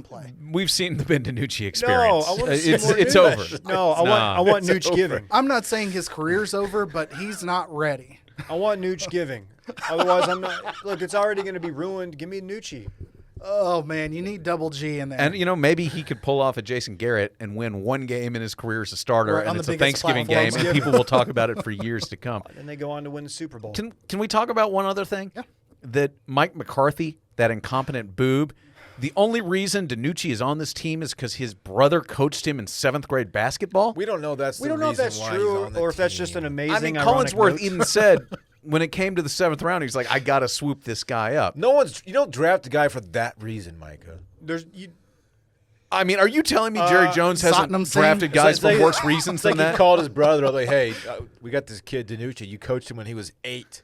play. We've seen the Ben DiNucci experience. I wanna see more It's Nuge. over. No, I want it's Nuge over. giving. I'm not saying his career's over, but he's not ready. I want Nuge giving. Otherwise, I'm not. Look, it's already going to be ruined. Give me Nucci. Oh man, you need double G in there. And maybe he could pull off a Jason Garrett and win one game in his career as a starter, Right, on and the it's a biggest Thanksgiving platform. game, and people will talk about it for years to come. Then they go on to win the Super Bowl. Can we talk about one other thing? Yeah. That Mike McCarthy, that incompetent boob, the only reason DiNucci is on this team is because his brother coached him in 7th grade basketball. We don't know that's We the don't know if reason that's why he's true on the or if that's team. just an amazing. I mean, ironic Collinsworth note. even said when it came to the 7th round, he's like, I got to swoop this guy up. You don't draft a guy for that reason, Micah. I mean, are you telling me Jerry Jones hasn't Satnam Singh? drafted guys It's like- for worse reasons It's like than he that? called his brother up like, hey, we got this kid DiNucci. You coached him when he was 8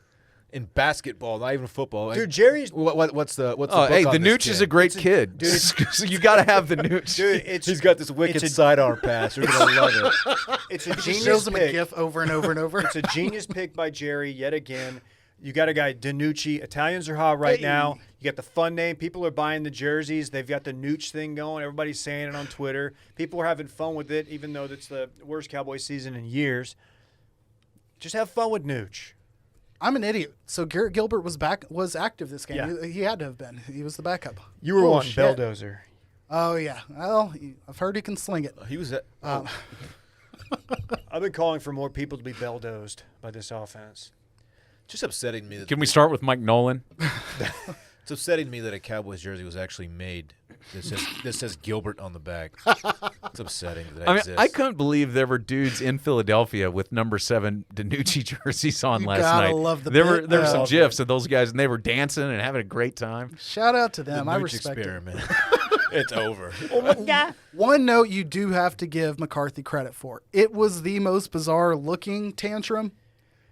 in basketball, not even football. Like, Dude, Jerry's. what's the Oh, book hey, on the this Nooch is kid? a great kid. dude, So you got to have the Nooch. Dude, it's He's got this wicked it's a- sidearm pass. You're gonna love it. It's a He just genius shows him a pick. gif over and over and over. It's a genius pick by Jerry yet again. You got a guy, DiNucci. Italians are hot right now. You got the fun name. People are buying the jerseys. They've got the Nooch thing going. Everybody's saying it on Twitter. People are having fun with it, even though it's the worst Cowboys season in years. Just have fun with Nooch. I'm an idiot. So Garrett Gilbert was active this game. Yeah. He had to have been. He was the backup. You were wanting Bullshit. Belldozer. Oh yeah. Well, I've heard he can sling it. He was at, I've been calling for more people to be belldozed by this offense. just upsetting me. That Can we start with Mike Nolan? It's upsetting me that a Cowboys jersey was actually made. This says Gilbert on the back. It's upsetting that I mean, exists. I couldn't believe there were dudes in Philadelphia with number 7 DiNucci jerseys on You last gotta night. love the there bit. were there were some Love gifs of those guys, and they were dancing and having a great time. Shout out to the them. I Nooch respect it. experiment. It's over. One note you do have to give McCarthy credit for. It was the most bizarre looking tantrum,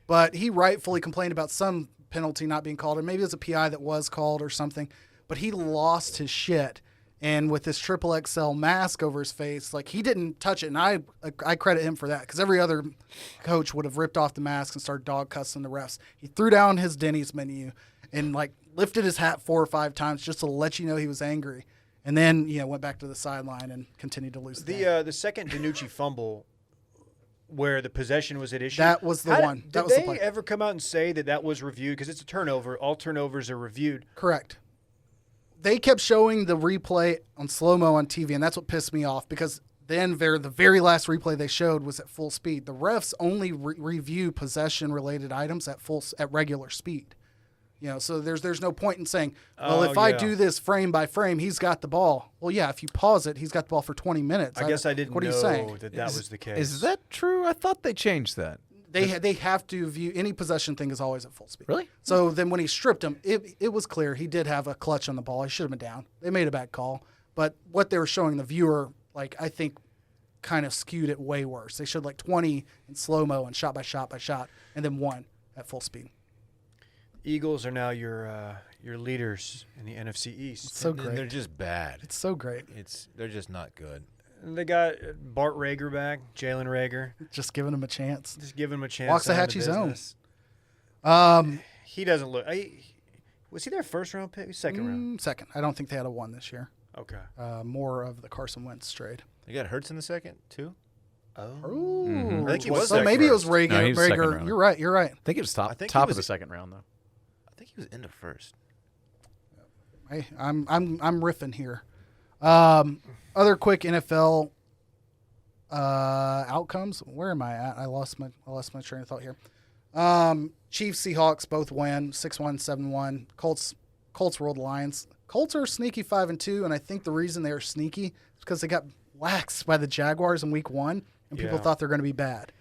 but he rightfully complained about some penalty not being called, or maybe it was a PI that was called or something, but he lost his shit. And with this triple XL mask over his face, like he didn't touch it. And I credit him for that, because every other coach would have ripped off the mask and started dog cussing the refs. He threw down his Denny's menu and like lifted his hat 4 or 5 times just to let you know he was angry. And then, went back to the sideline and continued to lose the game. The second DiNucci fumble, where the possession was at issue. That was the one. Did That was the they play. ever come out and say that was reviewed? Because it's a turnover. All turnovers are reviewed. Correct. They kept showing the replay on slow-mo on TV, and that's what pissed me off, because then the very last replay they showed was at full speed. The refs only review possession-related items at regular speed. So there's no point in saying, well, if I do this frame by frame, he's got the ball. Well, yeah, if you pause it, he's got the ball for 20 minutes. I guess I didn't What are know you saying? that was the case. Is that true? I thought they changed that. They have to view any possession thing is always at full speed. Really? So then when he stripped him, it was clear he did have a clutch on the ball. He should have been down. They made a bad call. But what they were showing the viewer, I think, kind of skewed it way worse. They showed 20 in slow-mo and shot by shot by shot, and then 1 at full speed. Eagles are now your leaders in the NFC East. It's so And great. They're just bad. It's so great. They're just not good. And they got Bart Rager back, Jalen Rager. Just giving him a chance. Just give him a chance. to have the Waxahachie's own. business. He doesn't look. Was he their first round pick? Second round. Second. I don't think they had a 1 this year. Okay. More of the Carson Wentz trade. They got Hurts in the second too. Ooh. I think he was So second maybe it was first. Rager. No, he was second Rager. rounder. You're right. I think it was top I think he top of was- the second round, though. I think he was into first. Hey, I'm riffing here. Other quick NFL outcomes. Where am I at? I lost my train of thought here. Chiefs, Seahawks both win 6-1, 7-1. Colts Colts rolled the Lions. Colts are sneaky 5-2, and I think the reason they are sneaky is because they got waxed by the Jaguars in Week 1, and people thought they're going to be bad.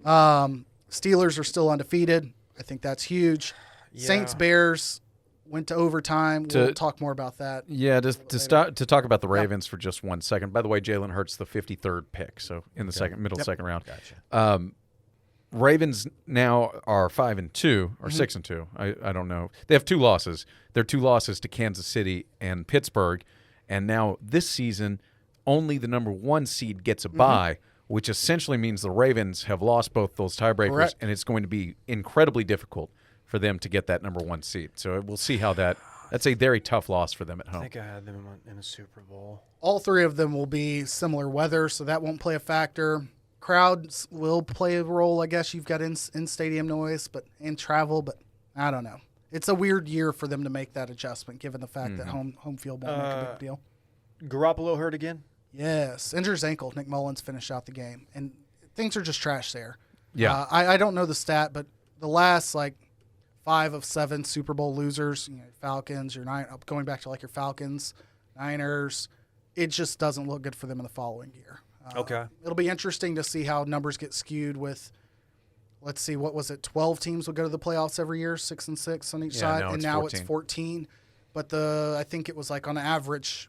Steelers are still undefeated. I think that's huge. Yeah. Saints, Bears went to overtime. We'll talk more about that. Yeah, to talk about the Ravens for just 1 second. By the way, Jalen Hurts the 53rd pick, so in the second round. Gotcha. Ravens now are 5-2 or 6-2. I don't know. They have 2 losses. They're 2 losses to Kansas City and Pittsburgh, and now this season only the number 1 seed gets a bye, which essentially means the Ravens have lost both those tiebreakers, Correct. and it's going to be incredibly difficult for them to get that number 1 seed. So we'll see how that's a very tough loss for them at I home. think I had them in a Super Bowl. All 3 of them will be similar weather, so that won't play a factor. Crowds will play a role. I guess you've got in-stadium noise and travel, but I don't know. It's a weird year for them to make that adjustment, given the fact that home field won't make a big deal. Garoppolo hurt again? Yes, injured his ankle. Nick Mullins finished out the game, and things are just trash there. Yeah. I don't know the stat, but the last 5 of 7 Super Bowl losers, Falcons, going back to your Falcons, Niners, it just doesn't look good for them in the following year. Okay. It'll be interesting to see how numbers get skewed with, let's see, what was it? 12 teams would go to the playoffs every year, 6 and 6 on each side, now and it's now 14. it's 14. But I think it was on average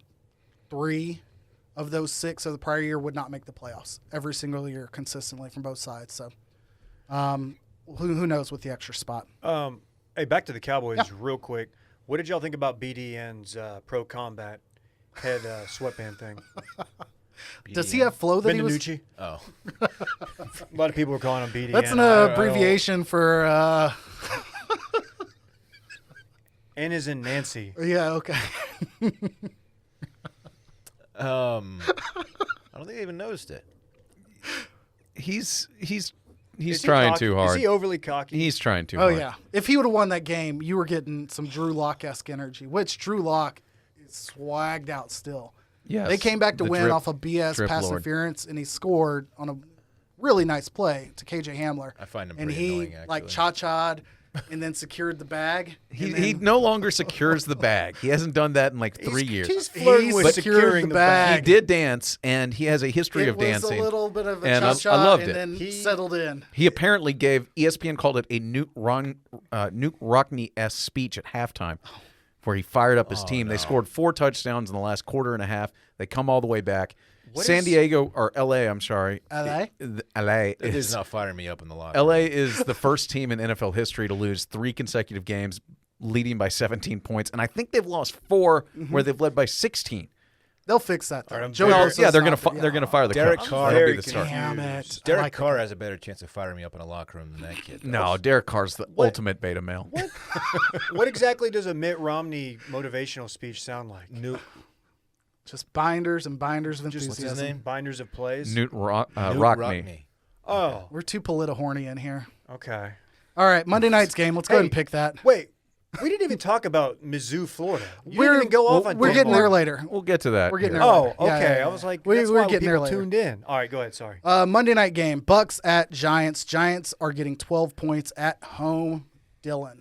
3 of those 6 of the prior year would not make the playoffs every single year consistently from both sides. So who knows with the extra spot. Hey, back to the Cowboys real quick. What did y'all think about BDN's pro combat head sweatband thing? Does he have flow that he was? DiNucci? Oh, A lot of people were calling him BDN. That's an abbreviation for. N is in Nancy. Yeah. Okay. I don't think I even noticed it. He's Is trying cocky? too hard. Is he overly cocky? He's trying too Oh hard. yeah. If he would have won that game, you were getting some Drew Lock-esque energy, which Drew Lock is swagged out still. Yes, They came back to the win drip- off a BS drip pass lord. interference, and he scored on a really nice play to KJ Hamler. I find him and pretty he annoying, actually. cha-cha'd and then secured the bag. He no longer secures the bag. He hasn't done that in 3 years. He's flirting with secured securing the the bag. bag. He did dance, and he has a history It of was dancing. a little bit of a and I cha-cha, loved and it. then settled in. He apparently gave ESPN called it a Newt Rockne-esque speech at halftime, where he fired up his team. They scored 4 touchdowns in the last quarter and a half. They come all the way back. San Diego or LA, I'm sorry. LA? It LA is not firing me up in the locker LA room. is the first team in NFL history to lose 3 consecutive games leading by 17 points, and I think they've lost 4 where they've led by 16. They'll fix that. Though. I'm Joe very- Bosa's Yeah, they're not gonna they're gonna fire the Derek coach. Carr- That'll be very the start. Damn it. Derek I like Carr has a better chance of firing me up in a locker room than that kid. No, Derek Carr's the ultimate beta male. What exactly does a Mitt Romney motivational speech sound like? Just binders and binders of What's enthusiasm. his name? Binders of plays? Newt Newt Rockne. Oh, We're too polito-horny in here. okay. All right, Monday night's game. Let's go ahead and pick that. Wait, we didn't even talk about Mizzou, Florida. You We're- didn't even go off on We're getting there Denver. later. We'll get to that. We're getting here. there. Oh, later. okay. Yeah, yeah, yeah. I was like, we're that's why getting there people later. tuned in. All right, go ahead. Sorry. Monday night game. Bucks at Giants. Giants are getting 12 points at home. Dylan.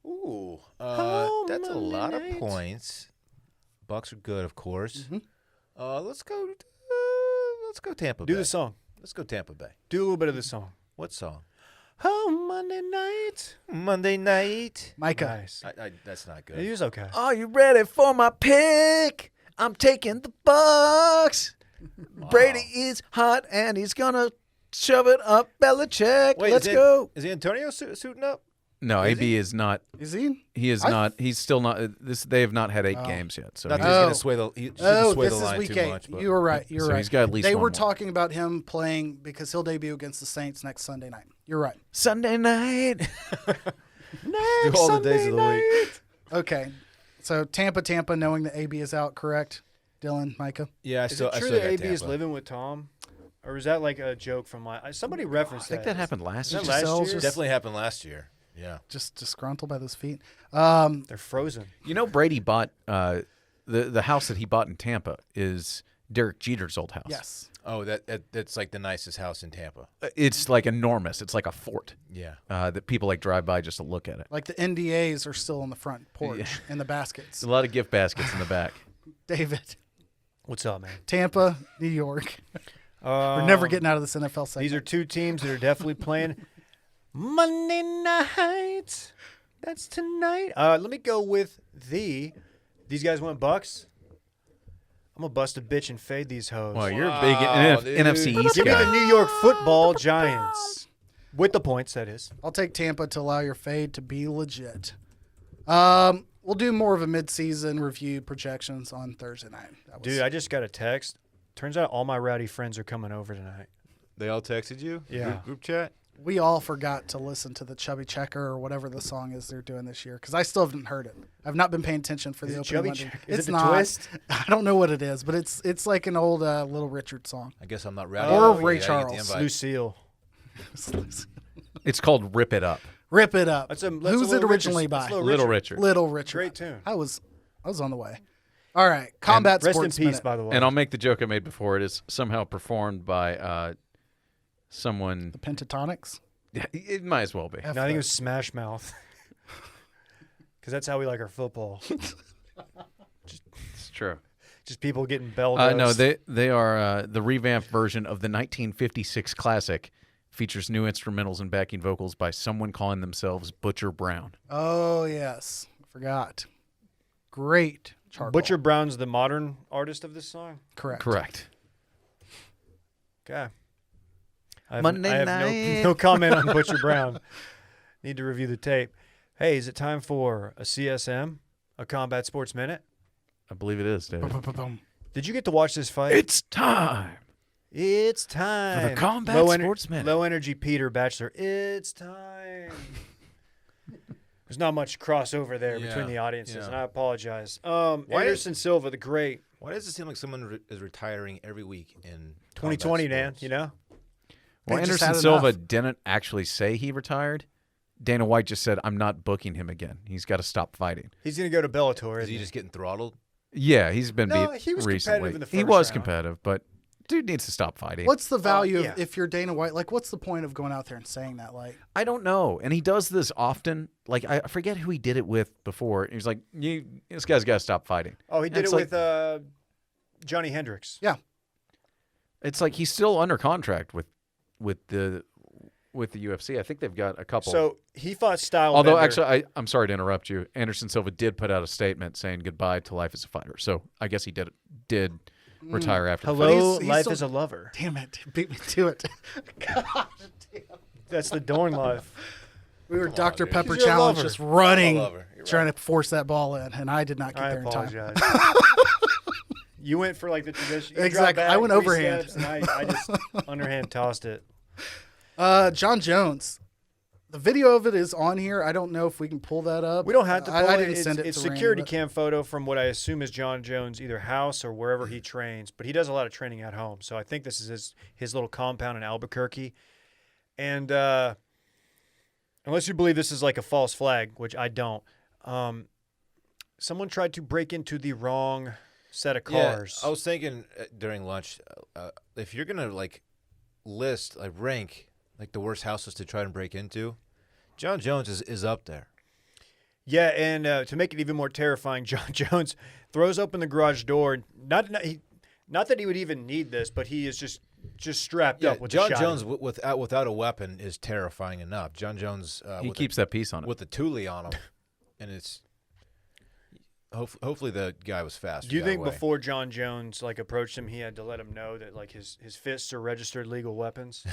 Ooh, that's a lot of points. Bucks are good, of course. Let's go Tampa Bay. Do the song. Let's go Tampa Bay. Do a little bit of the song. What song? Oh, Monday night. Monday night. Micah. Nice. That's not good. He was okay. Are you ready for my pick? I'm taking the Bucks. Brady is hot, and he's gonna shove it up Belichick. Wait, Let's go. Is Antonio suiting up? No, AB is not. Is he? He is not. He's still not. They have not had 8 games yet. So Not he's, that he's Oh. going to sway the. He shouldn't Oh, sway this the is line week too 8. much. But You were right. You're So right. he's got at least They one were more. talking about him playing because he'll debut against the Saints next Sunday night. You're right. Sunday night. Do all the days of the week. Okay. So Tampa, knowing that AB is out, correct? Dylan, Micah? yeah, I Is still, it I true still that got AB is Tampa. living with Tom? Or is that like a joke from somebody referenced I think that happened last Is year. that last Gisele's year? just- Definitely happened last year. Yeah. Just disgruntled by those feet. They're frozen. You know, Brady bought the house that he bought in Tampa is Derek Jeter's old house. Yes. Oh, that's like the nicest house in Tampa. It's like enormous. It's like a fort Yeah. that people like drive by just to look at it. Like the NDAs are still on the front porch in the baskets. There's a lot of gift baskets in the back. David, What's up, man? Tampa, New York. We're never getting out of this NFL segment. These are two teams that are definitely playing Monday night. That's tonight. Let me go with these guys went Bucks. I'm gonna bust a bitch and fade these hoes. Well, you're a big dude. NFC East Give me guy. the New York Football Giants with the points. That is. I'll take Tampa to allow your fade to be legit. We'll do more of a midseason review projections on Thursday night. Dude, I just got a text. Turns out all my rowdy friends are coming over tonight. They all texted you? Yeah. Group chat? we all forgot to listen to the Chubby Checker or whatever the song is they're doing this year because I still haven't heard it. I've not been paying attention for the opening. Chubby Monday. Checker? Is It's it the not. twist? I don't know what it is, but it's like an old Little Richard song. I guess I'm not ready. Or Yeah, Ray I get the Charles. invite. Lucille. It's called Rip It Up. Rip It Up. That's a Who's it originally by? Little Richard. Little Richard. Great tune. I was on the way. All right, Combat Rest in Sports peace, Minute. by the way. And I'll make the joke I made before. It is somehow performed by someone. The Pentatonics. Yeah, it might as well be. No, I think it was Smash Mouth. Because that's how we like our football. It's true. Just people getting bell No, they are the revamped version of the 1956 classic. Features new instrumentals and backing vocals by someone calling themselves Butcher Brown. Oh yes, forgot. Great charcoal. Butcher Brown's the modern artist of this song? Correct. Correct. Okay. I Monday have night. no comment on Butcher Brown. Need to review the tape. Hey, is it time for a CSM, a Combat Sports Minute? I believe it is, David. Boom. Did you get to watch this fight? It's time. It's time. For the Combat Sports Minute. Low energy Peter Bachelor. It's time. There's not much crossover there between the audiences, and I apologize. Anderson Silva, the great. Why does it seem like someone is retiring every week in 2020, combat man, sports? you know? Well, They just Anderson had Silva enough. didn't actually say he retired. Dana White just said, I'm not booking him again. He's got to stop fighting. He's going to go to Bellator. Is isn't he he? just getting throttled? Yeah, he's been No, beat he was recently. competitive in the He first was round. competitive, but dude needs to stop fighting. What's the value yeah. of if you're Dana White? Like, what's the point of going out there and saying that? Like, I don't know. And he does this often. Like, I forget who he did it with before. He's like, this guy's got to stop fighting. Oh, he did And it it's with Johnny Hendricks. yeah, It's like he's still under contract with the UFC. I think they've got a couple. So he fought Style Although, Bender. actually, I'm sorry to interrupt you. Anderson Silva did put out a statement saying goodbye to life as a fighter. So I guess he did retire after the fight. Hello, he's life still- as a lover. damn it, beat me to it. God damn. That's the Dorn life. We were Dr. dude. Pepper 'Cause you're a challenge, lover. just running, I'm a lover. You're trying to force that ball in, and I did not get I there in time. apologize. You went for like the tradition. You dropped Exactly. back I went 3 overhand. steps, and I just underhand tossed it. John Jones. The video of it is on here. I don't know if we can pull that up. We don't have to. Pull I it. didn't send it It's to Randy, security but- cam photo from what I assume is John Jones' either house or wherever he trains. But he does a lot of training at home, so I think this is his little compound in Albuquerque. And unless you believe this is like a false flag, which I don't, someone tried to break into the wrong set of cars. Yeah, I was thinking during lunch, if you're gonna like rank like the worst houses to try and break into, John Jones is up there. Yeah, and to make it even more terrifying, John Jones throws open the garage door. Not that he would even need this, but he is just strapped up with John a Jones shotgun. without a weapon is terrifying enough. John Jones He keeps that piece on it. with the Thule on him, and it's hopefully the guy was fast. Do you think before John Jones like approached him, he had to let him know that like his fists are registered legal weapons,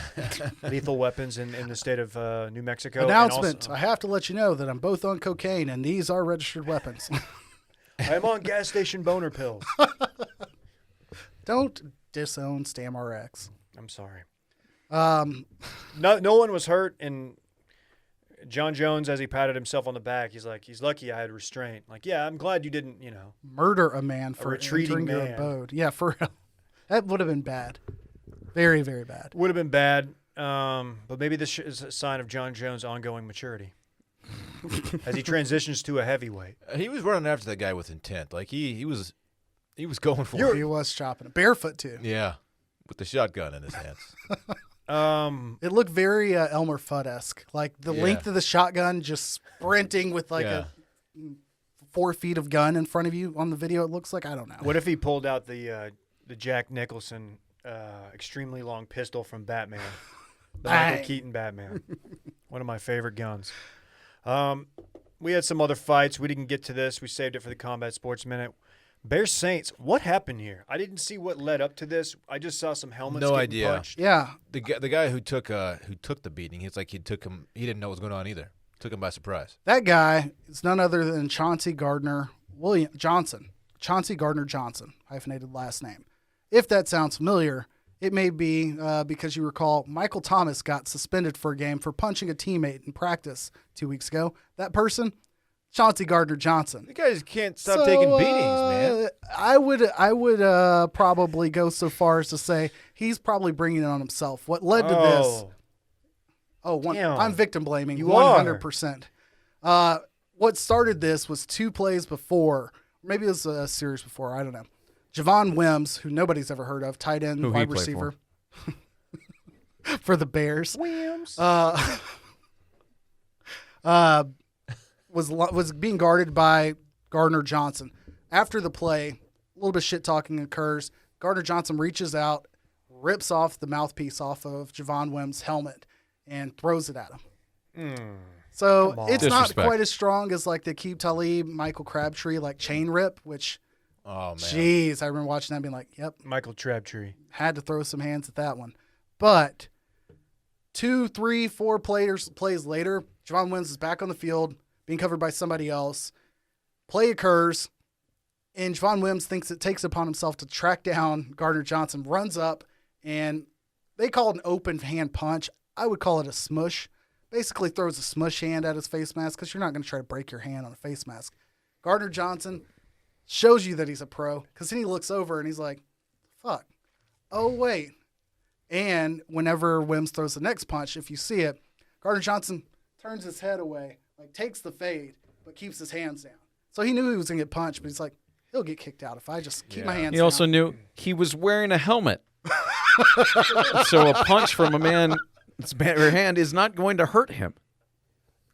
lethal weapons in the state of New Mexico? and Announcement. also- I have to let you know that I'm both on cocaine, and these are registered weapons. I'm on gas station boner pills. Don't disown StamRx. I'm sorry. Um, No one was hurt, and John Jones, as he patted himself on the back, he's like, he's lucky I had restraint. Like, yeah, I'm glad you didn't, murder a man for retreating entering your man. abode. Yeah, for real. That would have been bad. Very, very bad. Would have been bad, but maybe this is a sign of John Jones' ongoing maturity as he transitions to a heavyweight. he was running after that guy with intent? Like he was He was going for He it. was chopping it. Barefoot, too. Yeah, with the shotgun in his hands. It looked very Elmer Fudd-esque. Like the Yeah. length of the shotgun, just sprinting with like Yeah. 4 feet of gun in front of you on the video. It looks like, I don't know. What if he pulled out the Jack Nicholson extremely long pistol from Batman, the Michael Bang. Keaton Batman, one of my favorite guns. We had some other fights. We didn't get to this. We saved it for the Combat Sports Minute. Bears Saints. What happened here? I didn't see what led up to this. I just saw some helmets. No getting idea. Punched. Yeah. The guy who took the beating, he didn't know what was going on either. Took him by surprise. That guy is none other than Chauncey Gardner Johnson. Chauncey Gardner Johnson, hyphenated last name. If that sounds familiar, it may be because you recall Michael Thomas got suspended for a game for punching a teammate in practice 2 weeks ago. That person, Chauncey Gardner Johnson. The guy just can't stop taking beatings, man. I would probably go so far as to say he's probably bringing it on himself. What led to this? Damn. I'm victim blaming. You 100%. What started this was 2 plays before, maybe it was a series before. I don't know. Javon Wims, who nobody's ever heard of, tight end, Who he wide played receiver for the Bears. Williams. Was being guarded by Gardner Johnson. After the play, a little bit of shit talking occurs. Gardner Johnson reaches out, rips off the mouthpiece off of Javon Wims' helmet, and throws it at him. So Come on. it's not Disrespect. quite as strong as like the Aqib Talib, Michael Crabtree, like chain rip, which, Oh man. jeez, I remember watching that and being like, yep, Michael Crabtree. had to throw some hands at that one. But 2, 3, 4 plays later, Javon Wims is back on the field, being covered by somebody else. Play occurs, and Javon Wims thinks it takes upon himself to track down Gardner Johnson, runs up, and they call it an open hand punch. I would call it a smush. Basically throws a smush hand at his face mask because you're not going to try to break your hand on a face mask. Gardner Johnson shows you that he's a pro because then he looks over and he's like, fuck. Oh, wait. And whenever Wims throws the next punch, if you see it, Gardner Johnson turns his head away, like takes the fade, but keeps his hands down. So he knew he was going to get punched, but he's like, he'll get kicked out if I just keep my hands down. He also knew he was wearing a helmet. So a punch from a man's bare hand is not going to hurt him.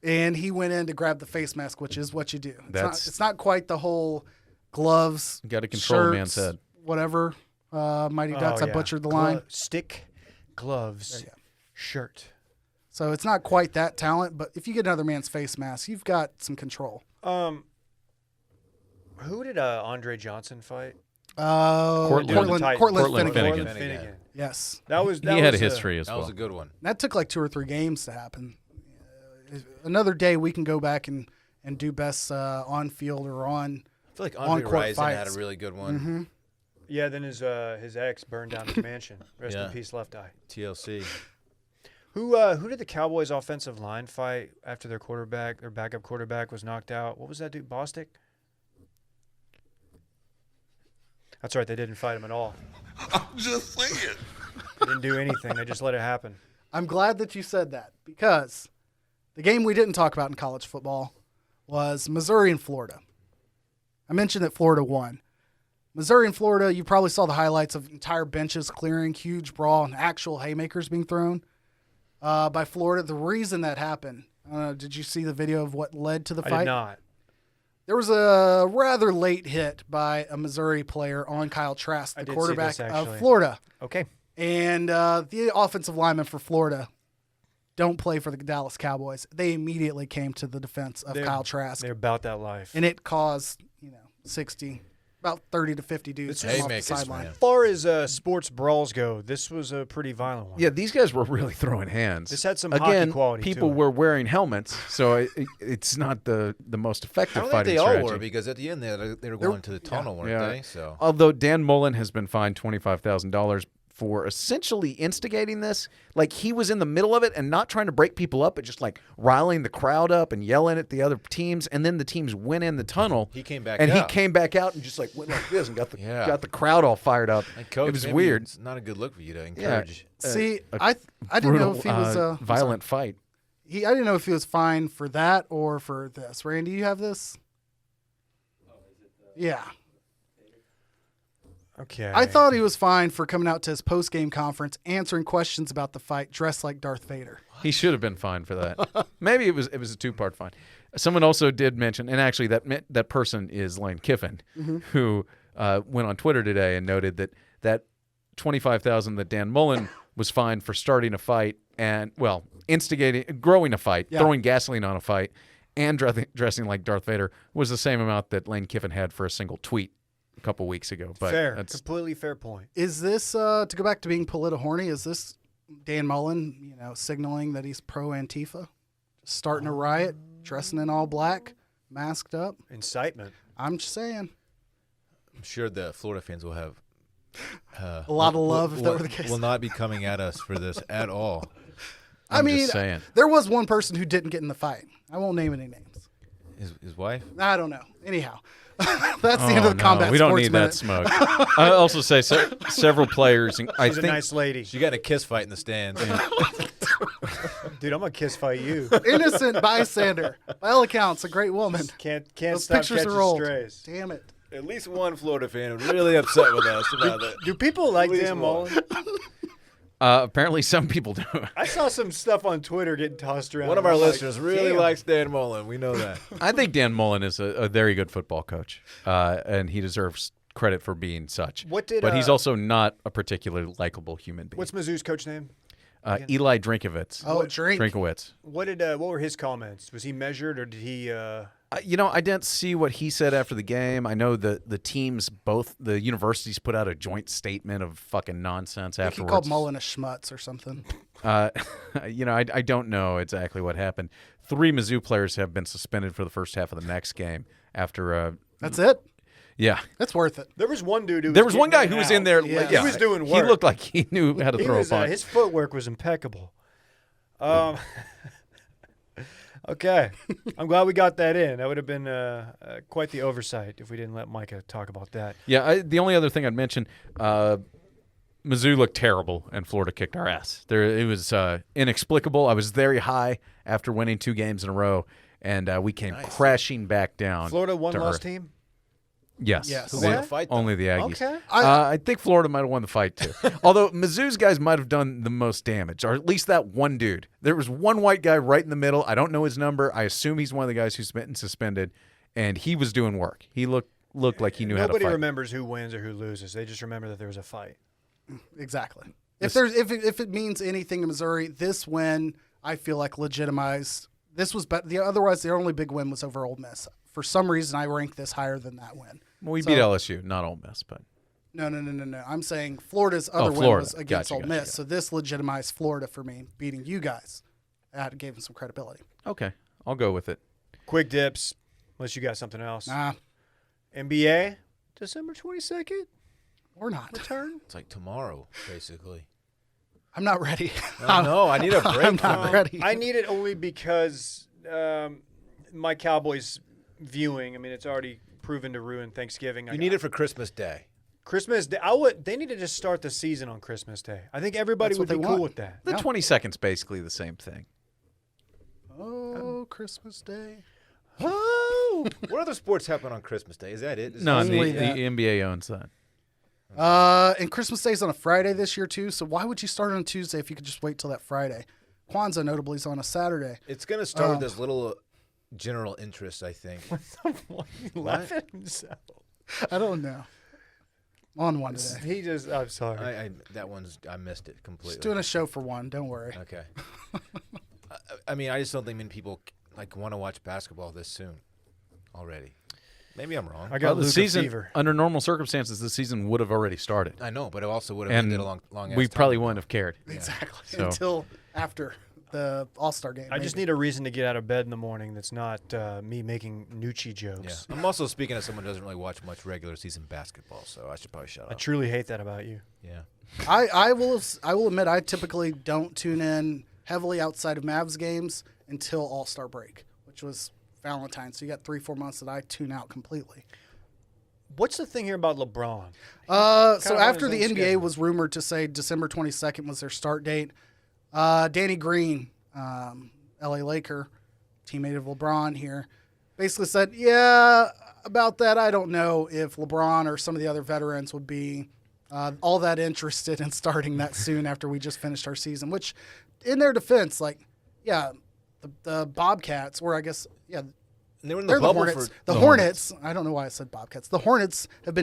And he went in to grab the face mask, which is what you do. That's- It's not quite the whole gloves, You got to control a shirts, man's head. whatever. Mighty Ducks, I butchered the line. Stick, gloves, shirt. So it's not quite that talent, but if you get another man's face mask, you've got some control. Who did Andre Johnson fight? Cortland Finnegan. Finnegan. Finnegan. Yes. That was He had a was history as That well. was a good one. That took like 2 or 3 games to happen. Another day we can go back and do best on field or on. I feel like On Andre court Rison had a fights. really good one. Mm-hmm. Yeah, then his ex burned down his mansion. Rest Yeah. in peace, Left Eye. TLC. Who did the Cowboys offensive line fight after their backup quarterback was knocked out? What was that dude, Bostic? That's right, they didn't fight him at all. I'm just saying. They didn't do anything. They just let it happen. I'm glad that you said that because the game we didn't talk about in college football was Missouri and Florida. I mentioned that Florida won. Missouri and Florida, you probably saw the highlights of entire benches clearing, huge brawl, and actual haymakers being thrown by Florida. The reason that happened, did you see the video of what led to the I fight? did not. There was a rather late hit by a Missouri player on Kyle Trask, I the did see quarterback this, of actually. Florida. Okay. And the offensive linemen for Florida don't play for the Dallas Cowboys. They immediately came to the defense of Kyle Trask. They're about that life. And it caused, 30 to 50 dudes to come off the haymakers, sideline. man. As far as sports brawls go, this was a pretty violent one. Yeah, these guys were really throwing hands. This had some Again, hockey quality to people it. were wearing helmets, so it's not the most I effective don't think fighting they all strategy. were because at the end they were going to the tunnel, weren't Yeah. they? So Although Dan Mullen has been fined $25,000 for essentially instigating this. Like, he was in the middle of it and not trying to break people up, but just like riling the crowd up and yelling at the other teams. And then the teams went in the tunnel. He came back and out. he came back out and just like went like this and got the Yeah. got the crowd all fired up. And coach, it was maybe weird. It's not a good look for you to encourage. See, a I didn't know Brutal, if he was violent fight. I didn't know if he was fined for that or for this. Randy, you have this? Yeah. Okay. I thought he was fine for coming out to his post-game conference, answering questions about the fight, dressed like Darth Vader. He should have been fined for that. Maybe it was a two-part fine. Someone also did mention, and actually that person is Lane Kiffin, who went on Twitter today and noted that $25,000 that Dan Mullen was fined for starting a fight and, well, growing a fight, throwing gasoline on a fight, and dressing like Darth Vader was the same amount that Lane Kiffin had for a single tweet a couple weeks ago. But fair. Completely fair point. Is this, to go back to being horny, is this Dan Mullen, signaling that he's pro-Antifa? Just starting a riot, dressing in all black, masked up? Incitement. I'm just saying. I'm sure the Florida fans will have A lot of love if that were the case. Will not be coming at us for this at all. I'm just saying. There was one person who didn't get in the fight. I won't name any names. His wife? I don't know. Anyhow, that's the end of the combat. We don't sports need minute. that smoke. I also say several players. She's I a think nice lady. She got in a kiss fight in the stands. Dude, I'm gonna kiss fight you. Innocent bystander. By all accounts, a great woman. Can't Those stop pictures catching are old. strays. Damn it. At least one Florida fan was really upset with us about that. Do people like least Dan one. Mullen? apparently some people do. I saw some stuff on Twitter getting tossed around. One of our I'm like, listeners really damn. likes Dan Mullen. We know that. I think Dan Mullen is a very good football coach, and he deserves credit for being such. But he's also not a particularly likable human being. What's Mizzou's coach name? Eli Drinkovitz. Oh, Drink. Drinkowitz. What were his comments? Was he measured or did he? I didn't see what he said after the game. I know the teams, both the universities, put out a joint statement of fucking nonsense I think afterwards. he called Mullen a schmutz or something. I don't know exactly what happened. 3 Mizzou players have been suspended for the first half of the next game after. That's it? Yeah. That's worth it. There was one dude who There was one guy who was in there. Yeah. He was doing He work. looked like he knew how to He throw was, a punch. his footwork was impeccable. Okay. I'm glad we got that in. That would have been quite the oversight if we didn't let Micah talk about that. Yeah, the only other thing I'd mention, Mizzou looked terrible, and Florida kicked our ass. It was inexplicable. I was very high after winning 2 games in a row, and we came crashing back down. Florida to one-loss earth. team? Yes. Yes. Who They- won the fight, though? Only the Aggies. Okay. I think Florida might have won the fight, too. Although Mizzou's guys might have done the most damage, or at least that one dude. There was one white guy right in the middle. I don't know his number. I assume he's one of the guys who's been suspended, and he was doing work. He looked like he knew how to Nobody fight. remembers who wins or who loses. They just remember that there was a fight. Exactly. If it means anything to Missouri, this win I feel like legitimized. This was otherwise their only big win was over Ole Miss. For some reason, I rank this higher than that win. Well, we beat LSU, not Ole Miss, but No. I'm saying Florida's other win Florida. was against Gotcha, Ole Miss. gotcha. So this legitimized Florida for me, beating you guys. That gave them some credibility. okay, I'll go with it. Quick dips, unless you got something else. Nah, NBA, December 22nd, or not. return. It's like tomorrow, basically. I'm not ready. No, I need a break. I'm not ready. I need it only because my Cowboys viewing, I mean, it's already proven to ruin Thanksgiving. You need it for Christmas Day. Christmas Day. They need to just start the season on Christmas Day. I think everybody That's would what be they cool want. with that. The 22nd's basically the same thing. Oh, Christmas Day. Oh, what other sports happen on Christmas Day? Is that it? Is No, that- the only that. NBA owns that. And Christmas Day's on a Friday this year too. So why would you start on a Tuesday if you could just wait till that Friday? Kwanzaa notably is on a Saturday. It's going to start with this little general interest, I think. Laugh at himself. I don't know. On one today. He just. I'm sorry. I missed it completely. Just doing a show for one. Don't worry. Okay. I mean, I just don't think many people want to watch basketball this soon already. Maybe I'm wrong. I got the Luka season, fever. under normal circumstances, the season would have already started. I know, but it also would have And ended a long we ass probably time wouldn't have cared. Exactly. So- Until after the All-Star game. I just need a reason to get out of bed in the morning that's not me making DiNucci Yeah. jokes. I'm also speaking as someone who doesn't really watch much regular season basketball, so I should probably shut I up. truly hate that about you. Yeah. I will admit I typically don't tune in heavily outside of Mavs games until All-Star break, which was Valentine's. So you got 3-4 months that I tune out completely. What's the thing here about LeBron? So Kinda after on the his own NBA schedule. was rumored to say December 22nd was their start date, Danny Green, LA Laker, teammate of LeBron here, basically said, yeah, About that, I don't know if LeBron or some of the other veterans would be all that interested in starting that soon after we just finished our season, which in their defense, the Bobcats, or I guess, They were in they're the the bubble Hornets. for The Hornets, I don't know why I said Bobcats. The Hornets would have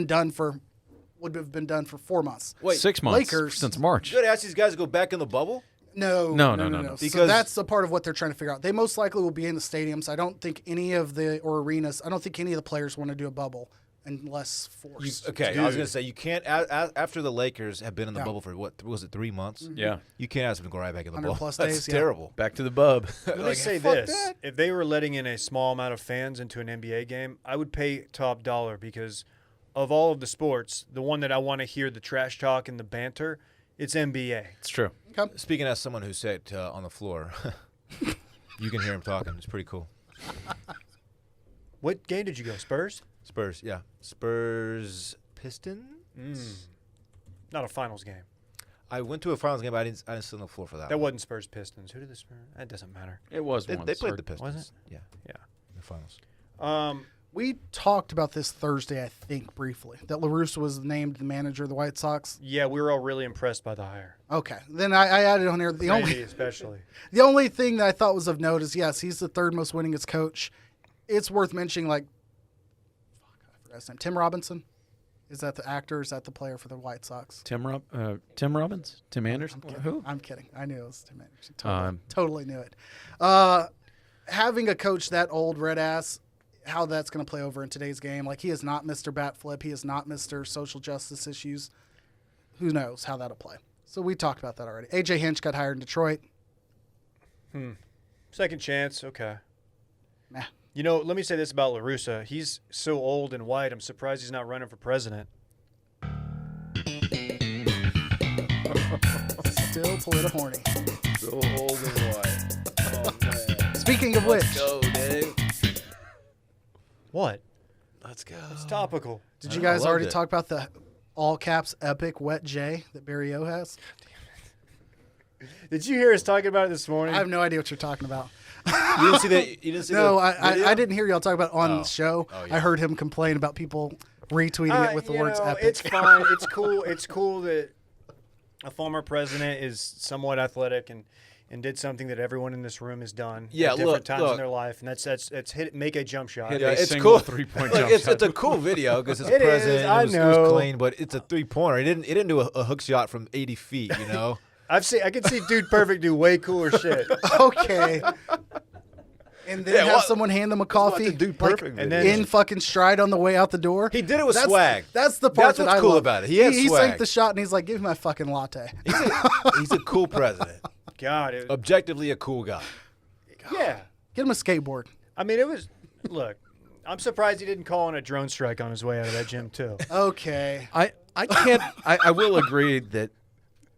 been done for 4 months. Wait, 6 months Lakers- since March. You got to ask these guys to go back in the bubble? No. No. So Because- that's a part of what they're trying to figure out. They most likely will be in the stadiums. I don't think any of the players want to do a bubble unless forced. I was going to say, you can't, after the Lakers have been in the bubble for, what was it, 3 months? Yeah. You can't ask them to go right back in the 100 bubble. plus That's days, yeah. terrible. Back to the bub. Let me say fuck this. that. If they were letting in a small amount of fans into an NBA game, I would pay top dollar because of all of the sports, the one that I want to hear the trash talk and the banter, it's NBA. It's true. Speaking as someone who sat on the floor, you can hear him talking. It's pretty cool. What game did you go? Spurs? Spurs, yeah. Spurs Pistons? Not a finals game. I went to a finals game, but I didn't sit on the floor for that. That wasn't Spurs Pistons. Who did the Spurs? That doesn't matter. It was They once. played the Pistons. Was it? Yeah, Yeah. in the finals. We talked about this Thursday, I think, briefly, that LaRusse was named the manager of the White Sox. Yeah, we were all really impressed by the hire. Okay. Then I added on there Randy especially. the only thing that I thought was of note is, yes, he's the third most winningest coach. It's worth mentioning, I forgot his name. Tim Robinson. Is that the actor? Is that the player for the White Sox? Tim Robbins? Tim Anderson? Who? I'm kidding. I knew it was Tim Anderson. Totally knew it. Having a coach that old, red ass, how that's going to play over in today's game. He is not Mr. Bat Flip. He is not Mr. Social Justice Issues. Who knows how that'll play? So we talked about that already. A.J. Hinch got hired in Detroit. Second chance, okay. Nah. Let me say this about LaRussa. He's so old and white, I'm surprised he's not running for president. Still Polita horny. So old and white. Oh, man. Speaking of which, Go, Dave. What? Let's go. It's topical. did you I guys loved already it. talk about the all caps epic wet J that Barry O has? Did you hear us talking about it this morning? I have no idea what you're talking about. You didn't see that? You didn't see No, the video? I didn't hear y'all talk about it on Oh. the show. Oh, yeah. I heard him complain about people retweeting it with the words epic. It's fine. It's cool. It's cool that a former president is somewhat athletic and did something that everyone in this room has done Yeah, at different look, times look. in their life, and that's make a jump shot. Hit Yeah, a it's single cool. three-point Look, jump it's shot. a cool video because it's It is, president. I It was know. clean, but it's a 3-pointer. It didn't do a hook shot from 80 feet. I can see Dude Perfect do way cooler shit. Okay. And then have someone hand them a coffee, the Dude Perfect and video. then in fucking stride on the way out the door. He did it with That's- swag. That's the part That's that what's I cool love. about it. He has he swag. sank the shot and he's like, "Give me my fucking latte." He's a cool president. God, it was, Objectively a cool guy. yeah. Get him a skateboard. I mean, it was. Look, I'm surprised he didn't call in a drone strike on his way out of that gym too. Okay. I can't. I will agree that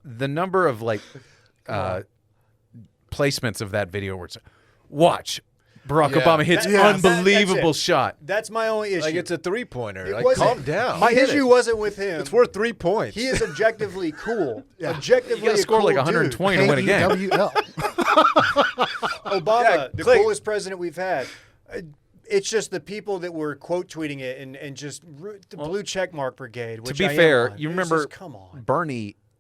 the number of placements of that video where it's watch Barack Yeah. Obama hits That's unbelievable it. shot. That's my only issue. Like it's a 3-pointer. It Like wasn't- calm down. My He hit issue it. wasn't with him. It's worth 3 points. He is objectively cool. Objectively, You got to a score cool like dude. 120 to win a game. KEWL. Obama, Yeah, the Clay- coolest president we've had. It's just the people that were quote tweeting it and just the blue checkmark brigade. To Which be I am fair, on. you It's remember just, come on.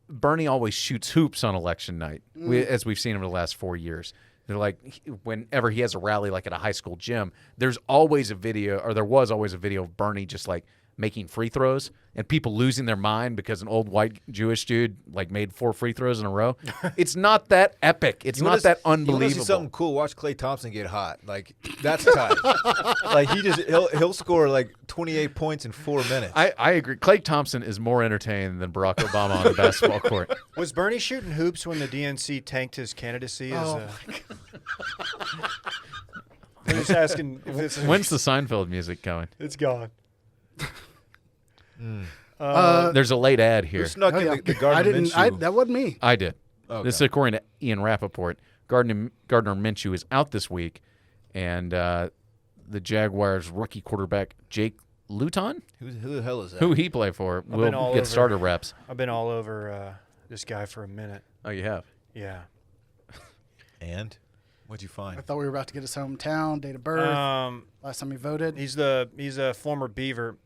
Bernie always shoots hoops on election night, as we've seen over the last 4 years. They're like, whenever he has a rally, like at a high school gym, there was always a video of Bernie just like making free throws and people losing their mind because an old white Jewish dude like made 4 free throws in a row. It's not that epic. It's not that You want to see unbelievable. something cool? Watch Klay Thompson get hot. Like that's tight. Like he'll score like 28 points in 4 minutes. I agree. Klay Thompson is more entertaining than Barack Obama on the basketball court. Was Bernie shooting hoops when the DNC tanked his candidacy? Oh, I'm just asking if this is, When's the Seinfeld music going? it's gone. There's a late ad here. Who snuck Oh, in yeah. the Gardner I didn't. Minshew? That wasn't me. I did. Okay. This is according to Ian Rappaport. Gardner Minshew is out this week, and the Jaguars' rookie quarterback Jake Luton, Who the hell is that? who he play for, been all will get over. starter reps. I've been all over this guy for a minute. Oh, you have? Yeah. And What'd you find? I thought we were about to get his hometown, date of birth, last time he voted. He's a former Beaver.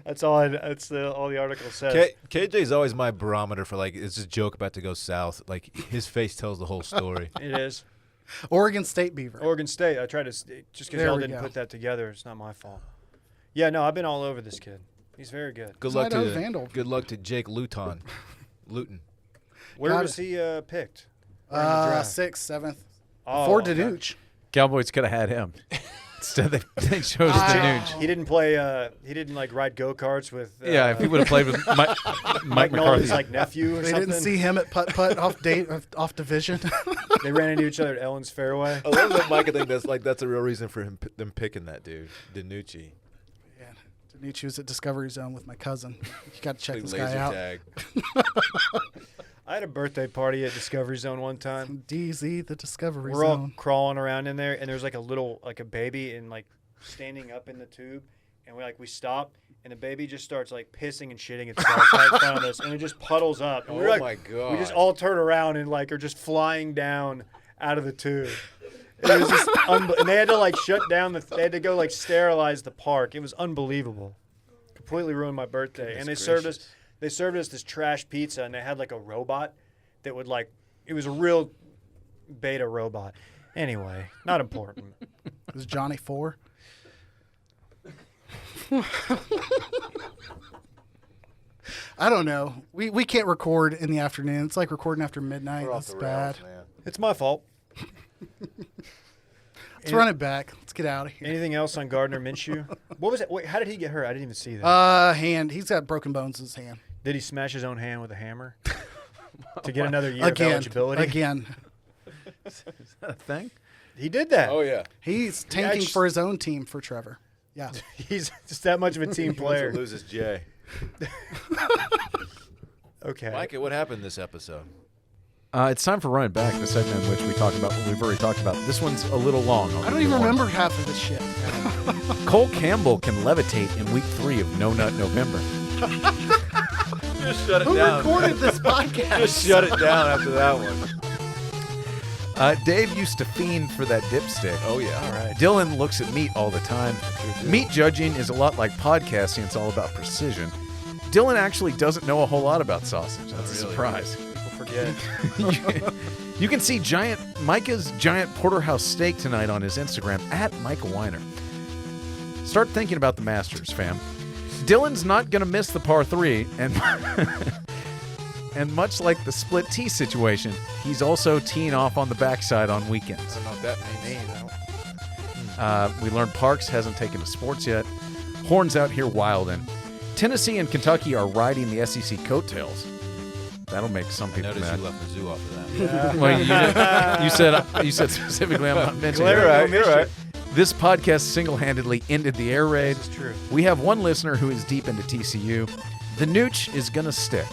That's all. All the article says. KJ's always my barometer for like, is this joke about to go south? Like his face tells the whole story. It is. Oregon State Beaver. Oregon State. I tried to just because y'all didn't put that together. It's not my fault. Yeah, no, I've been all over this kid. He's very good. Good luck to Jake Luton. Where was he picked? During the draft? 6th, 7th. Oh, Before okay. DiNucci. Cowboys could have had him. Instead, they chose DiNucci. He didn't play. He didn't like ride go-karts with. Yeah, if he would have played with Mike Mike McCarthy. Nolan's like nephew or They something. didn't see him at putt off division. They ran into each other at Ellen's Fairway. I love that Micah think that's a real reason for them picking that dude, DiNucci. Yeah, DiNucci was at Discovery Zone with my cousin. You got to check Big this laser guy out. tag. I had a birthday party at Discovery Zone one time. DZ, the Discovery We're all Zone. crawling around in there, and there's like a baby and like standing up in the tube, and we stop, and the baby just starts like pissing and shitting itself right in front of us, and it just puddles up. And Oh my God. We just all turn around and like are just flying down out of the tube. It was just and they had to like shut down they had to go like sterilize the park. It was unbelievable. Completely ruined my birthday. And they served us this trash pizza, and they had like a robot that would like it was a real beta robot. Anyway, not important. Was Johnny 4? I don't know. We can't record in the afternoon. It's like recording after midnight. We're off That's the bad. rails, man. It's my fault. Let's run it back. Let's get out of here. Anything else on Gardner Minshew? What was it? Wait, how did he get hurt? I didn't even see that. Hand. He's got broken bones in his hand. Did he smash his own hand with a hammer to get another year of eligibility? Again. Is that a thing? He did that. Oh yeah. He's tanking for his own team for Trevor. Yeah. He's just that much of a team He wants player. to lose his J. Okay. Micah, what happened this episode? It's time for Run It Back, the segment in which we talk about what we've already talked about. This one's a little long. I don't even remember half of this shit. Cole Campbell can levitate in week 3 of No Nut November. Just shut it Who down. recorded this podcast? Just shut it down after that one. Dave used to fiend for that dipstick. Oh yeah. All right. Dylan looks at meat all the time. Meat judging is a lot like podcasting. It's all about precision. Dylan actually doesn't know a whole lot about sausage. That's a surprise. People forget. You can see Micah's giant porterhouse steak tonight on his Instagram at Micah Weiner. Start thinking about the Masters, fam. Dylan's not going to miss the par 3, and and much like the split tee situation, he's also teeing off on the backside on weekends. I don't know what that means. We learned Parks hasn't taken to sports yet. Horn's out here wilding. Tennessee and Kentucky are riding the SEC coattails. That'll make some I people noticed mad. you left the zoo off of that. Well, you said specifically I'm not mentioning it. You're right. This podcast single-handedly ended the air raid. This is true. We have one listener who is deep into TCU. The nooch is going to stick.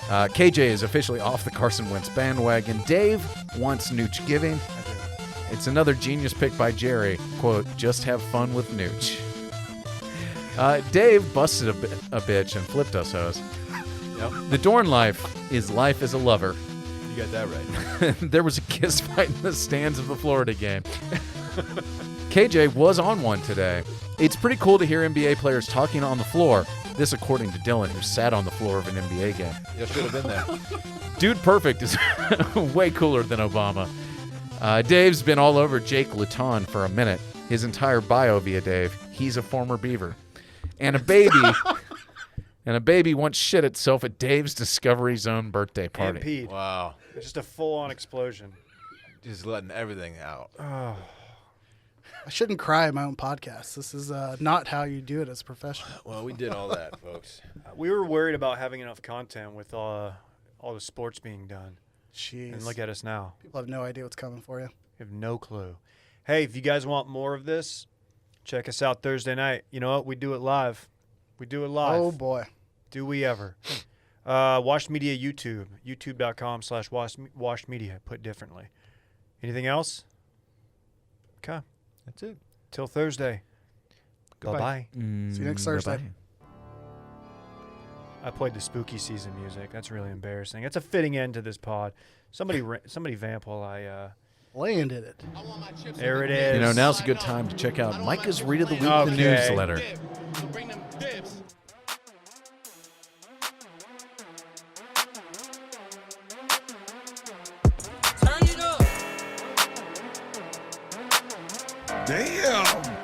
KJ is officially off the Carson Wentz bandwagon. Dave wants nooch giving. It's another genius pick by Jerry. Quote, just have fun with nooch. Dave busted a bitch and flipped us hoes. Yep. The Dorn life as a lover. You got that right. There was a kiss fight in the stands of the Florida game. KJ was on one today. It's pretty cool to hear NBA players talking on the floor. This according to Dylan, who sat on the floor of an NBA game. You should have been there. Dude Perfect is way cooler than Obama. Dave's been all over Jake Luton for a minute. His entire bio via Dave. He's a former Beaver. And a baby once shit itself at Dave's Discovery Zone birthday party. And peed. Wow. It's just a full-on explosion. Just letting everything out. I shouldn't cry at my own podcast. This is not how you do it as a professional. Well, we did all that, folks. We were worried about having enough content with all the sports being done. Jeez. And look at us now. People have no idea what's coming for you. We have no clue. Hey, if you guys want more of this, check us out Thursday night. You know what? We do it live. We do it live. Oh, boy. Do we ever? Washed Media YouTube. YouTube.com/washedmedia. Put differently. Anything else? Okay. That's it. Till Thursday. Goodbye. Bye-bye. See you next Thursday. Bye-bye. I played the spooky season music. That's really embarrassing. It's a fitting end to this pod. Somebody vamp while I. Landed it. There it is. You know, now's a good time to check out Micah's Read of the Week, the Okay. newsletter. Damn.